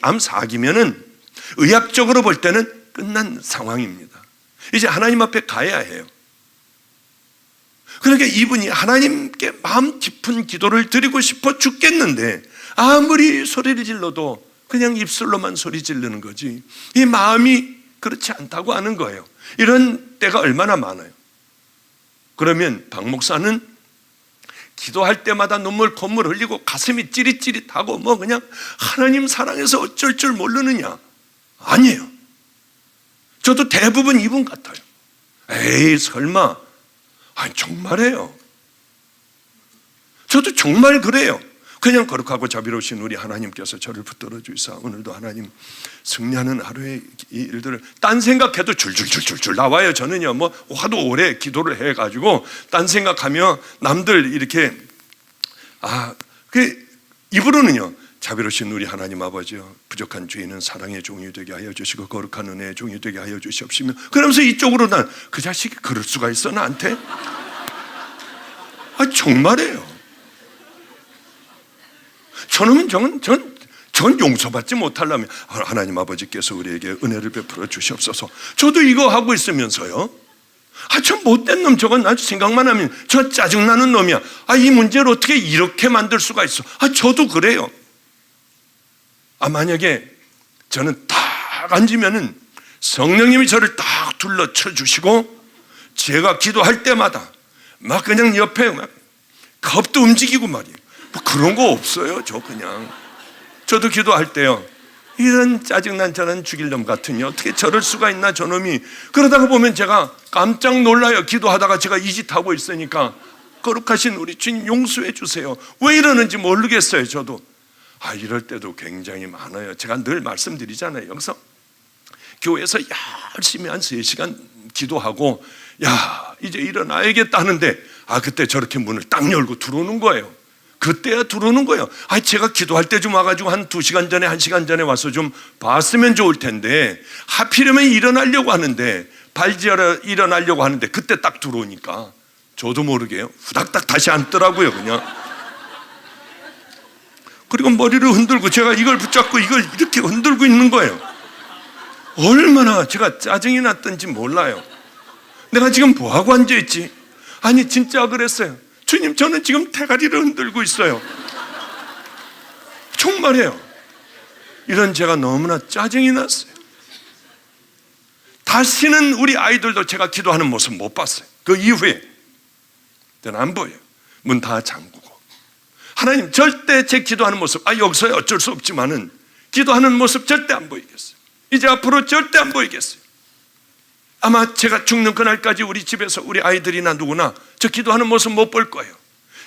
Speaker 1: 암 사기면은 의학적으로 볼 때는 끝난 상황입니다. 이제 하나님 앞에 가야 해요. 그러니까 이분이 하나님께 마음 깊은 기도를 드리고 싶어 죽겠는데 아무리 소리를 질러도 그냥 입술로만 소리 지르는 거지, 이 마음이 그렇지 않다고 하는 거예요. 이런 때가 얼마나 많아요. 그러면 박 목사는 기도할 때마다 눈물 콧물 흘리고 가슴이 찌릿찌릿하고 뭐 그냥 하나님 사랑해서 어쩔 줄 모르느냐? 아니에요. 저도 대부분 이분 같아요. 에이 설마, 정말이에요. 저도 정말 그래요. 그냥 거룩하고 자비로우신 우리 하나님께서 저를 붙들어 주시사 오늘도 하나님 승리하는 하루의 이 일들을 딴 생각해도 줄줄줄줄 나와요. 저는요 뭐 하도 오래 기도를 해가지고 딴 생각하며 남들 이렇게 입으로는요 자비로우신 우리 하나님 아버지여, 부족한 죄인은 사랑의 종이 되게 하여 주시고 거룩한 은혜의 종이 되게 하여 주시옵시며, 그러면서 이쪽으로 난 그 자식이 그럴 수가 있어 나한테? 정말이에요. 저는 용서받지 못하려면 하나님 아버지께서 우리에게 은혜를 베풀어 주시옵소서. 저도 이거 하고 있으면서요, 저 못된 놈, 저건 아주 생각만 하면 저 짜증나는 놈이야. 이 문제를 어떻게 이렇게 만들 수가 있어. 저도 그래요. 만약에 저는 딱 앉으면은 성령님이 저를 딱 둘러쳐 주시고 제가 기도할 때마다 막 그냥 옆에 막 겁도 움직이고 말이에요. 뭐 그런 거 없어요. 저도 기도할 때요, 이런 짜증난 저런 죽일 놈 같으니 어떻게 저럴 수가 있나 저놈이. 그러다가 보면 제가 깜짝 놀라요. 기도하다가 제가 이 짓 하고 있으니까 거룩하신 우리 주님 용서해 주세요. 왜 이러는지 모르겠어요. 저도 이럴 때도 굉장히 많아요. 제가 늘 말씀드리잖아요. 여기서 교회에서 열심히 한 3시간 기도하고 이제 일어나야겠다 하는데 그때 저렇게 문을 딱 열고 들어오는 거예요. 그때야 들어오는 거예요. 제가 기도할 때 좀 와가지고 한 2시간 전에 1시간 전에 와서 좀 봤으면 좋을 텐데 하필이면 일어나려고 하는데 발지하러 일어나려고 하는데 그때 딱 들어오니까 저도 모르게 후닥닥 다시 앉더라고요. 그냥 그리고 머리를 흔들고 제가 이걸 붙잡고 이걸 이렇게 흔들고 있는 거예요. 얼마나 제가 짜증이 났던지 몰라요. 내가 지금 뭐하고 앉아있지? 진짜 그랬어요. 주님, 저는 지금 대가리를 흔들고 있어요. 정말이에요. 이런 제가 너무나 짜증이 났어요. 다시는 우리 아이들도 제가 기도하는 모습 못 봤어요. 그 이후에 저는 안 보여요. 문 다 잠그고. 하나님, 절대 제 기도하는 모습 여기서 어쩔 수 없지만은 기도하는 모습 절대 안 보이겠어요. 이제 앞으로 절대 안 보이겠어요. 아마 제가 죽는 그날까지 우리 집에서 우리 아이들이나 누구나 저 기도하는 모습 못 볼 거예요.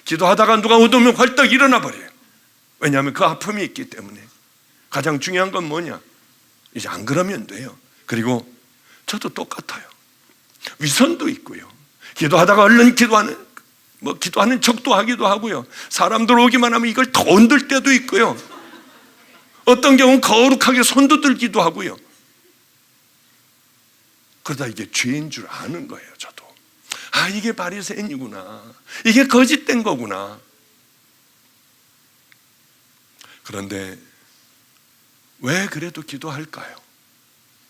Speaker 1: 기도하다가 누가 웃으면 벌떡 일어나 버려요. 왜냐하면 그 아픔이 있기 때문에. 가장 중요한 건 뭐냐? 이제 안 그러면 돼요. 그리고 저도 똑같아요. 위선도 있고요. 기도하다가 얼른 기도하는 척도 하기도 하고요. 사람들 오기만 하면 이걸 더 흔들 때도 있고요. 어떤 경우는 거룩하게 손도 들기도 하고요. 그러다 이게 죄인 줄 아는 거예요. 저도 이게 바리새인이구나, 이게 거짓된 거구나. 그런데 왜 그래도 기도할까요?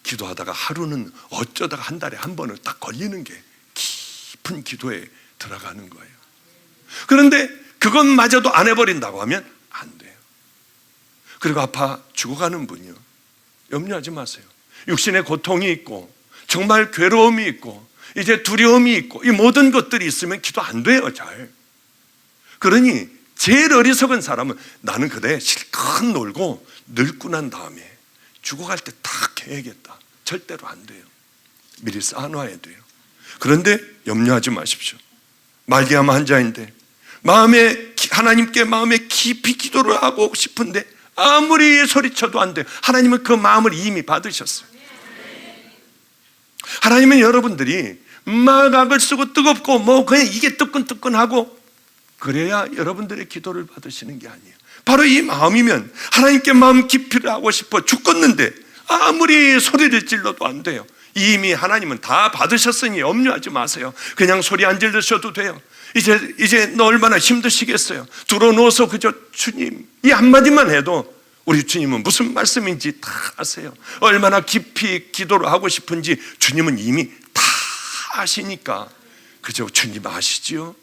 Speaker 1: 기도하다가 하루는 어쩌다가 한 달에 한 번은 딱 걸리는 게 깊은 기도에 들어가는 거예요. 그런데 그것마저도 안 해버린다고 하면 안 돼요. 그리고 아파 죽어가는 분이요, 염려하지 마세요. 육신의 고통이 있고 정말 괴로움이 있고 이제 두려움이 있고 이 모든 것들이 있으면 기도 안 돼요. 잘. 그러니 제일 어리석은 사람은 나는 그대 실컷 놀고 늙고 난 다음에 죽어갈 때 딱 해야겠다. 절대로 안 돼요. 미리 쌓아놔야 돼요. 그런데 염려하지 마십시오. 말기암 환자인데 하나님께 마음에 깊이 기도를 하고 싶은데 아무리 소리쳐도 안 돼요. 하나님은 그 마음을 이미 받으셨어요. 하나님은 여러분들이 마각을 쓰고 뜨겁고 그냥 이게 뜨끈뜨끈하고 그래야 여러분들의 기도를 받으시는 게 아니에요. 바로 이 마음이면 하나님께 마음 깊이를 하고 싶어 죽겠는데 아무리 소리를 질러도 안 돼요. 이미 하나님은 다 받으셨으니 염려하지 마세요. 그냥 소리 안 질르셔도 돼요. 이제 너 얼마나 힘드시겠어요. 들어누워서 그저 주님 이 한마디만 해도 우리 주님은 무슨 말씀인지 다 아세요. 얼마나 깊이 기도를 하고 싶은지 주님은 이미 다 아시니까 그저 주님 아시죠?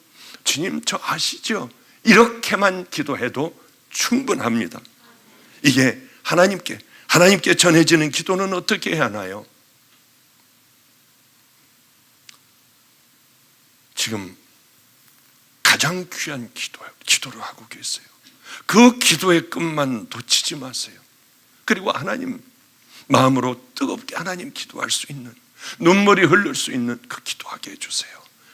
Speaker 1: 주님 저 아시죠? 이렇게만 기도해도 충분합니다. 이게 하나님께 전해지는 기도는 어떻게 해야 하나요? 지금 가장 귀한 기도를 하고 계세요. 그 기도의 끝만 놓치지 마세요. 그리고 하나님 마음으로 뜨겁게 하나님 기도할 수 있는, 눈물이 흐를 수 있는 그 기도하게 해주세요.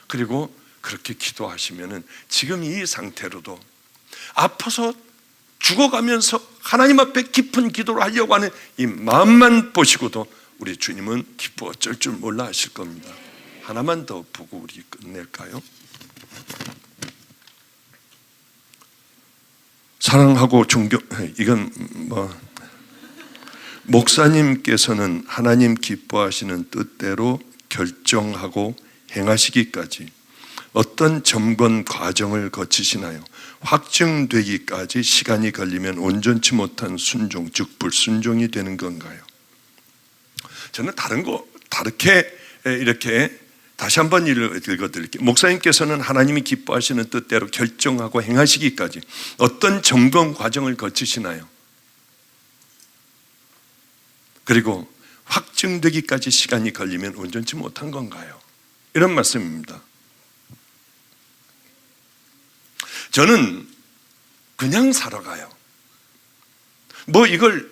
Speaker 1: 그리고 그렇게 기도하시면은 지금 이 상태로도 아파서 죽어가면서 하나님 앞에 깊은 기도를 하려고 하는 이 마음만 보시고도 우리 주님은 기뻐 어쩔 줄 몰라 하실 겁니다. 하나만 더 보고 우리 끝낼까요? 사랑하고 이건 목사님께서는 하나님 기뻐하시는 뜻대로 결정하고 행하시기까지 어떤 점검 과정을 거치시나요? 확증되기까지 시간이 걸리면 온전치 못한 순종, 즉 불순종이 되는 건가요? 저는 다르게 이렇게 다시 한번 읽어드릴게요. 목사님께서는 하나님이 기뻐하시는 뜻대로 결정하고 행하시기까지 어떤 점검 과정을 거치시나요? 그리고 확증되기까지 시간이 걸리면 온전치 못한 건가요? 이런 말씀입니다. 저는 그냥 살아가요. 이걸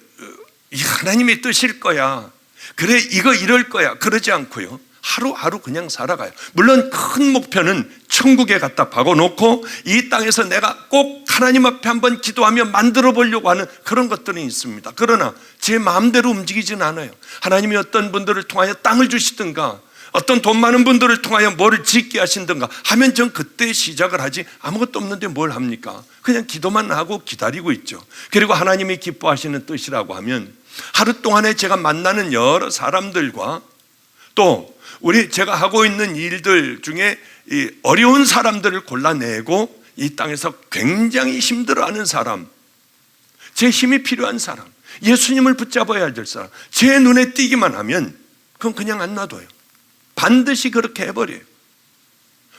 Speaker 1: 하나님의 뜻일 거야, 그래 이거 이럴 거야, 그러지 않고요. 하루하루 그냥 살아가요. 물론 큰 목표는 천국에 갖다 박아놓고 이 땅에서 내가 꼭 하나님 앞에 한번 기도하며 만들어 보려고 하는 그런 것들은 있습니다. 그러나 제 마음대로 움직이진 않아요. 하나님이 어떤 분들을 통하여 땅을 주시든가 어떤 돈 많은 분들을 통하여 뭐를 짓게 하신든가 하면 전 그때 시작을 하지, 아무것도 없는데 뭘 합니까? 그냥 기도만 하고 기다리고 있죠. 그리고 하나님이 기뻐하시는 뜻이라고 하면 하루 동안에 제가 만나는 여러 사람들과 또 제가 하고 있는 일들 중에 이 어려운 사람들을 골라내고 이 땅에서 굉장히 힘들어하는 사람, 제 힘이 필요한 사람, 예수님을 붙잡아야 될 사람, 제 눈에 띄기만 하면 그건 그냥 안 놔둬요. 반드시 그렇게 해버려요.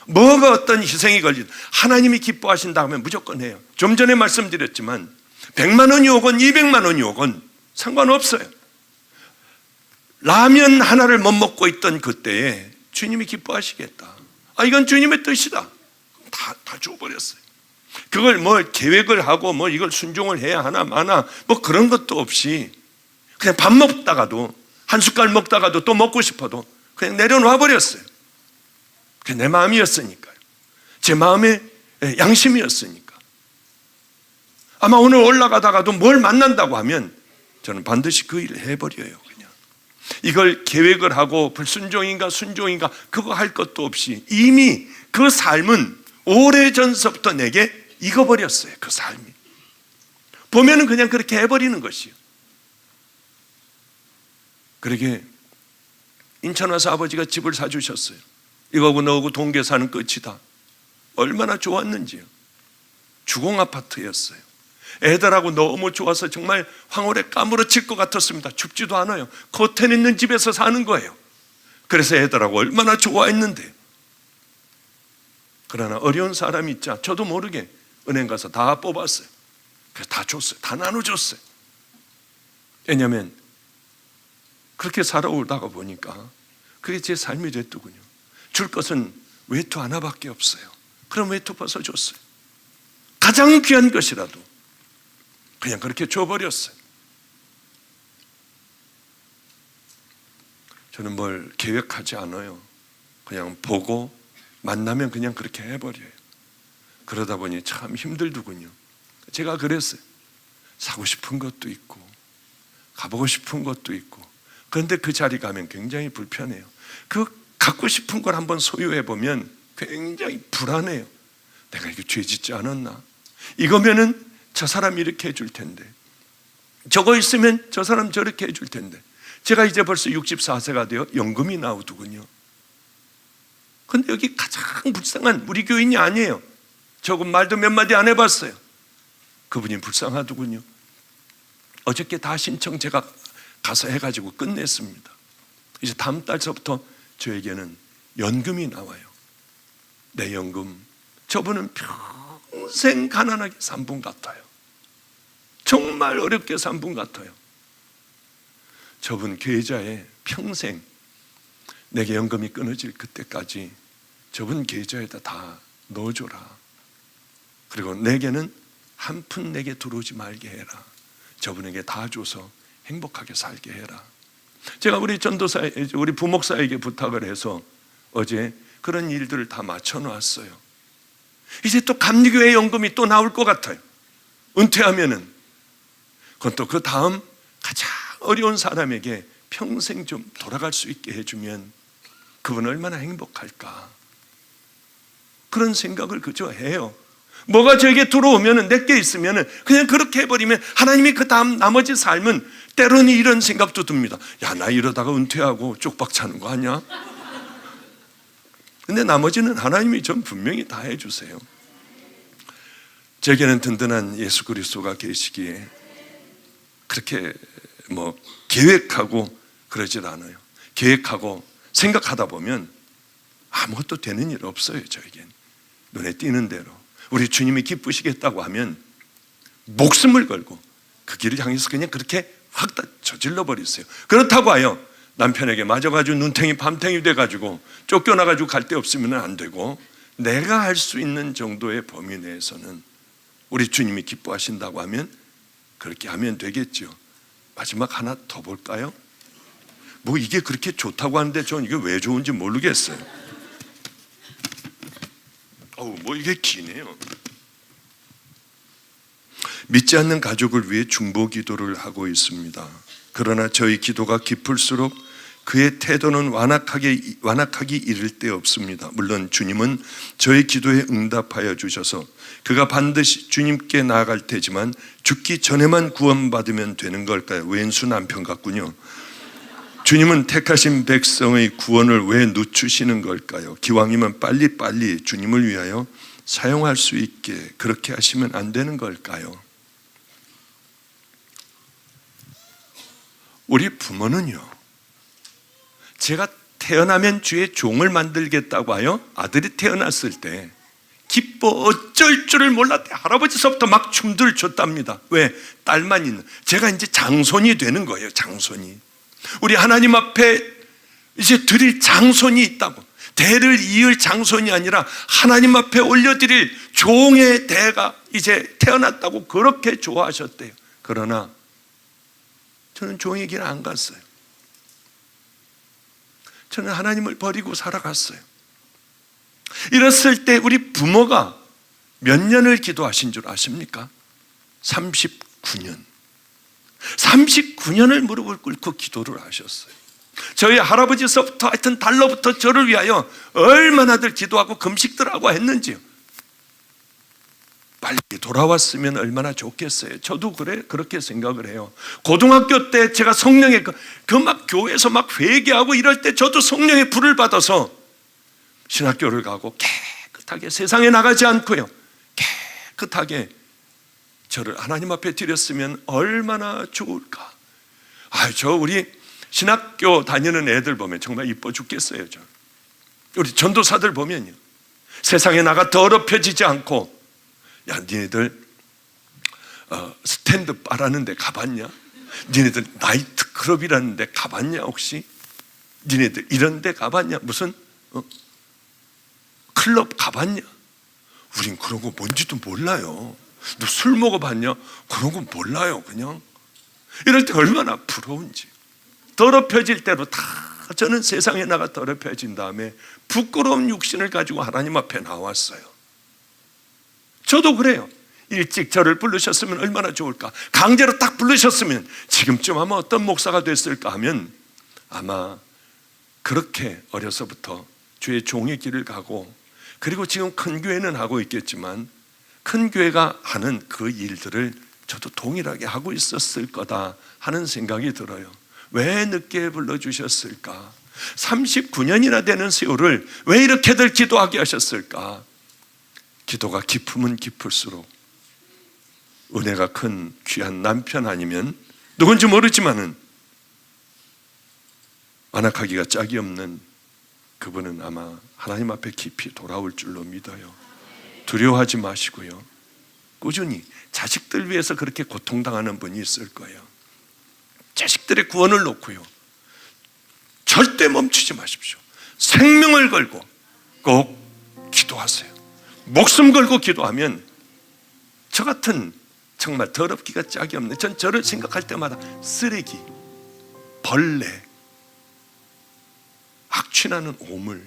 Speaker 1: 뭐가 어떤 희생이 걸리든 하나님이 기뻐하신다 하면 무조건 해요. 좀 전에 말씀드렸지만 100만 원이 오건 200만 원이 오건 상관없어요. 라면 하나를 못 먹고 있던 그때에 주님이 기뻐하시겠다, 이건 주님의 뜻이다, 다 줘버렸어요. 그걸 뭐 계획을 하고 뭐 이걸 순종을 해야 하나 마나 뭐 그런 것도 없이 그냥 밥 먹다가도 한 숟갈 먹다가도 또 먹고 싶어도 그냥 내려놔 버렸어요. 그게 내 마음이었으니까요. 제 마음의 양심이었으니까. 아마 오늘 올라가다가도 뭘 만난다고 하면 저는 반드시 그 일을 해버려요. 그냥 이걸 계획을 하고 불순종인가 순종인가 그거 할 것도 없이 이미 그 삶은 오래전서부터 내게 익어버렸어요. 그 삶이 보면은 그냥 그렇게 해버리는 것이요. 그러게 인천 와서 아버지가 집을 사주셨어요. 이거하고 너하고 동계 사는 끝이다. 얼마나 좋았는지요. 주공 아파트였어요. 애들하고 너무 좋아서 정말 황홀에 까무러칠 것 같았습니다. 춥지도 않아요. 커튼 있는 집에서 사는 거예요. 그래서 애들하고 얼마나 좋아했는데. 그러나 어려운 사람이 있자 저도 모르게 은행 가서 다 뽑았어요. 그래서 다 줬어요. 다 나눠줬어요. 왜냐하면 그렇게 살아오다가 보니까 그게 제 삶이 됐더군요. 줄 것은 외투 하나밖에 없어요. 그럼 외투 벗어줬어요. 가장 귀한 것이라도 그냥 그렇게 줘버렸어요. 저는 뭘 계획하지 않아요. 그냥 보고 만나면 그냥 그렇게 해버려요. 그러다 보니 참 힘들더군요. 제가 그랬어요. 사고 싶은 것도 있고 가보고 싶은 것도 있고, 그런데 그 자리 가면 굉장히 불편해요. 그 갖고 싶은 걸 한번 소유해보면 굉장히 불안해요. 내가 이거 죄 짓지 않았나? 이거면은 저 사람이 이렇게 해줄 텐데, 저거 있으면 저 사람 저렇게 해줄 텐데. 제가 이제 벌써 64세가 되어 연금이 나오더군요. 근데 여기 가장 불쌍한 우리 교인이 아니에요. 조금 말도 몇 마디 안 해봤어요. 그분이 불쌍하더군요. 어저께 다 신청 제가 가서 해가지고 끝냈습니다. 이제 다음 달서부터 저에게는 연금이 나와요. 내 연금. 저분은 평생 가난하게 산 분 같아요. 정말 어렵게 산 분 같아요. 저분 계좌에 평생 내게 연금이 끊어질 그때까지 저분 계좌에다 다 넣어줘라. 그리고 내게는 한 푼 내게 들어오지 말게 해라. 저분에게 다 줘서 행복하게 살게 해라. 제가 우리 전도사, 우리 부목사에게 부탁을 해서 어제 그런 일들을 다 맞춰놨어요. 이제 또 감리교회 연금이 또 나올 것 같아요. 은퇴하면은. 그건 또 그 다음 가장 어려운 사람에게 평생 좀 돌아갈 수 있게 해주면 그분 얼마나 행복할까. 그런 생각을 그저 해요. 뭐가 저에게 들어오면 내게 있으면 그냥 그렇게 해버리면 하나님이 그 다음 나머지 삶은 때로는 이런 생각도 듭니다. 야, 나 이러다가 은퇴하고 쪽박 차는 거 아니야? 근데 나머지는 하나님이 전 분명히 다 해주세요. 제게는 든든한 예수 그리스도가 계시기에 그렇게 뭐 계획하고 그러질 않아요. 계획하고 생각하다 보면 아무것도 되는 일 없어요. 저에겐 눈에 띄는 대로 우리 주님이 기쁘시겠다고 하면 목숨을 걸고 그 길을 향해서 그냥 그렇게 확 다 저질러 버리세요. 그렇다고 하여 남편에게 맞아가지고 눈탱이 밤탱이 돼가지고 쫓겨나가지고 갈 데 없으면 안 되고, 내가 할 수 있는 정도의 범위 내에서는 우리 주님이 기뻐하신다고 하면 그렇게 하면 되겠죠. 마지막 하나 더 볼까요? 뭐 이게 그렇게 좋다고 하는데 저는 이게 왜 좋은지 모르겠어요. 뭐 이게 기네요. 믿지 않는 가족을 위해 중보 기도를 하고 있습니다. 그러나 저희 기도가 깊을수록 그의 태도는 완악하기 이를 데 없습니다. 물론 주님은 저희 기도에 응답하여 주셔서 그가 반드시 주님께 나아갈 테지만 죽기 전에만 구원받으면 되는 걸까요? 왼수 남편 같군요. 주님은 택하신 백성의 구원을 왜 늦추시는 걸까요? 기왕이면 빨리빨리 주님을 위하여 사용할 수 있게 그렇게 하시면 안 되는 걸까요? 우리 부모는요, 제가 태어나면 주의 종을 만들겠다고 하여 아들이 태어났을 때 기뻐 어쩔 줄을 몰랐대. 할아버지서부터 막 춤들 췄답니다. 왜? 딸만 있는, 제가 이제 장손이 되는 거예요. 장손이. 우리 하나님 앞에 이제 드릴 장손이 있다고. 대를 이을 장손이 아니라 하나님 앞에 올려드릴 종의 대가 이제 태어났다고 그렇게 좋아하셨대요. 그러나 저는 종의 길 안 갔어요. 저는 하나님을 버리고 살아갔어요. 이랬을 때 우리 부모가 몇 년을 기도하신 줄 아십니까? 39년. 39년을 무릎을 꿇고 기도를 하셨어요. 저희 할아버지서부터 하여튼 달러부터 저를 위하여 얼마나들 기도하고 금식들하고 했는지요. 빨리 돌아왔으면 얼마나 좋겠어요. 저도 그렇게 생각을 해요. 고등학교 때 제가 성령의 막 교회에서 막 회개하고 이럴 때 저도 성령의 불을 받아서 신학교를 가고 깨끗하게 세상에 나가지 않고요, 깨끗하게 저를 하나님 앞에 드렸으면 얼마나 좋을까. 저 우리 신학교 다니는 애들 보면 정말 이뻐 죽겠어요. 우리 전도사들 보면요, 세상에 나가 더럽혀지지 않고, 야, 니네들 스탠드 바라는 데 가봤냐? 니네들 나이트 클럽이라는 데 가봤냐 혹시? 니네들 이런 데 가봤냐? 무슨 클럽 가봤냐? 우린 그런 거 뭔지도 몰라요. 너 술 먹어봤냐? 그런 거 몰라요. 그냥 이럴 때 얼마나 부러운지. 더럽혀질 대로 다 저는 세상에 나가 더럽혀진 다음에 부끄러운 육신을 가지고 하나님 앞에 나왔어요. 저도 그래요. 일찍 저를 부르셨으면 얼마나 좋을까. 강제로 딱 부르셨으면 지금쯤 아마 어떤 목사가 됐을까 하면 아마 그렇게 어려서부터 주의 종의 길을 가고, 그리고 지금 큰 교회는 하고 있겠지만 큰 교회가 하는 그 일들을 저도 동일하게 하고 있었을 거다 하는 생각이 들어요. 왜 늦게 불러주셨을까? 39년이나 되는 세월을 왜 이렇게들 기도하게 하셨을까? 기도가 깊으면 깊을수록 은혜가 큰 귀한 남편 아니면 누군지 모르지만은 완악하기가 짝이 없는 그분은 아마 하나님 앞에 깊이 돌아올 줄로 믿어요. 두려워하지 마시고요, 꾸준히 자식들 위해서 그렇게 고통당하는 분이 있을 거예요. 자식들의 구원을 놓고요, 절대 멈추지 마십시오. 생명을 걸고 꼭 기도하세요. 목숨 걸고 기도하면 저 같은 정말 더럽기가 짝이 없는, 전 저를 생각할 때마다 쓰레기, 벌레, 악취나는 오물,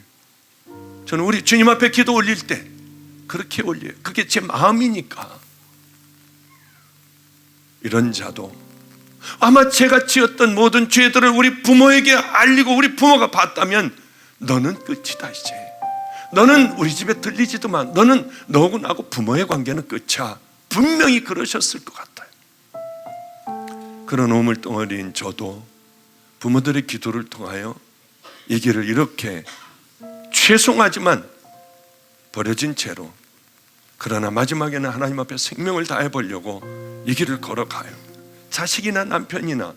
Speaker 1: 저는 우리 주님 앞에 기도 올릴 때 그렇게 올려요. 그게 제 마음이니까. 이런 자도 아마 제가 지었던 모든 죄들을 우리 부모에게 알리고 우리 부모가 봤다면 너는 끝이다 이제. 너는 우리 집에 들리지도만, 너는 너하고 나하고 부모의 관계는 끝이야. 분명히 그러셨을 것 같아요. 그런 오물덩어리인 저도 부모들의 기도를 통하여 이 길을 이렇게 죄송하지만 버려진 채로, 그러나 마지막에는 하나님 앞에 생명을 다해 보려고 이 길을 걸어가요. 자식이나 남편이나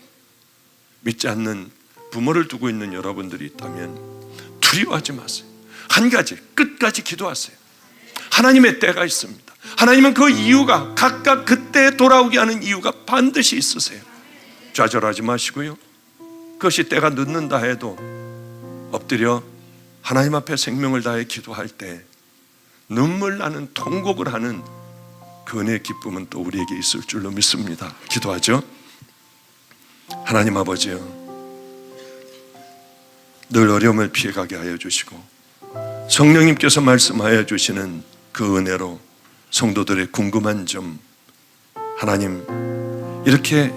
Speaker 1: 믿지 않는 부모를 두고 있는 여러분들이 있다면 두려워하지 마세요. 한 가지, 끝까지 기도하세요. 하나님의 때가 있습니다. 하나님은 그 이유가 각각 그때 돌아오게 하는 이유가 반드시 있으세요. 좌절하지 마시고요, 그것이 때가 늦는다 해도 엎드려 하나님 앞에 생명을 다해 기도할 때 눈물 나는 통곡을 하는 그 은혜의 기쁨은 또 우리에게 있을 줄로 믿습니다. 기도하죠. 하나님 아버지요, 늘 어려움을 피해가게 하여 주시고 성령님께서 말씀하여 주시는 그 은혜로 성도들의 궁금한 점 하나님 이렇게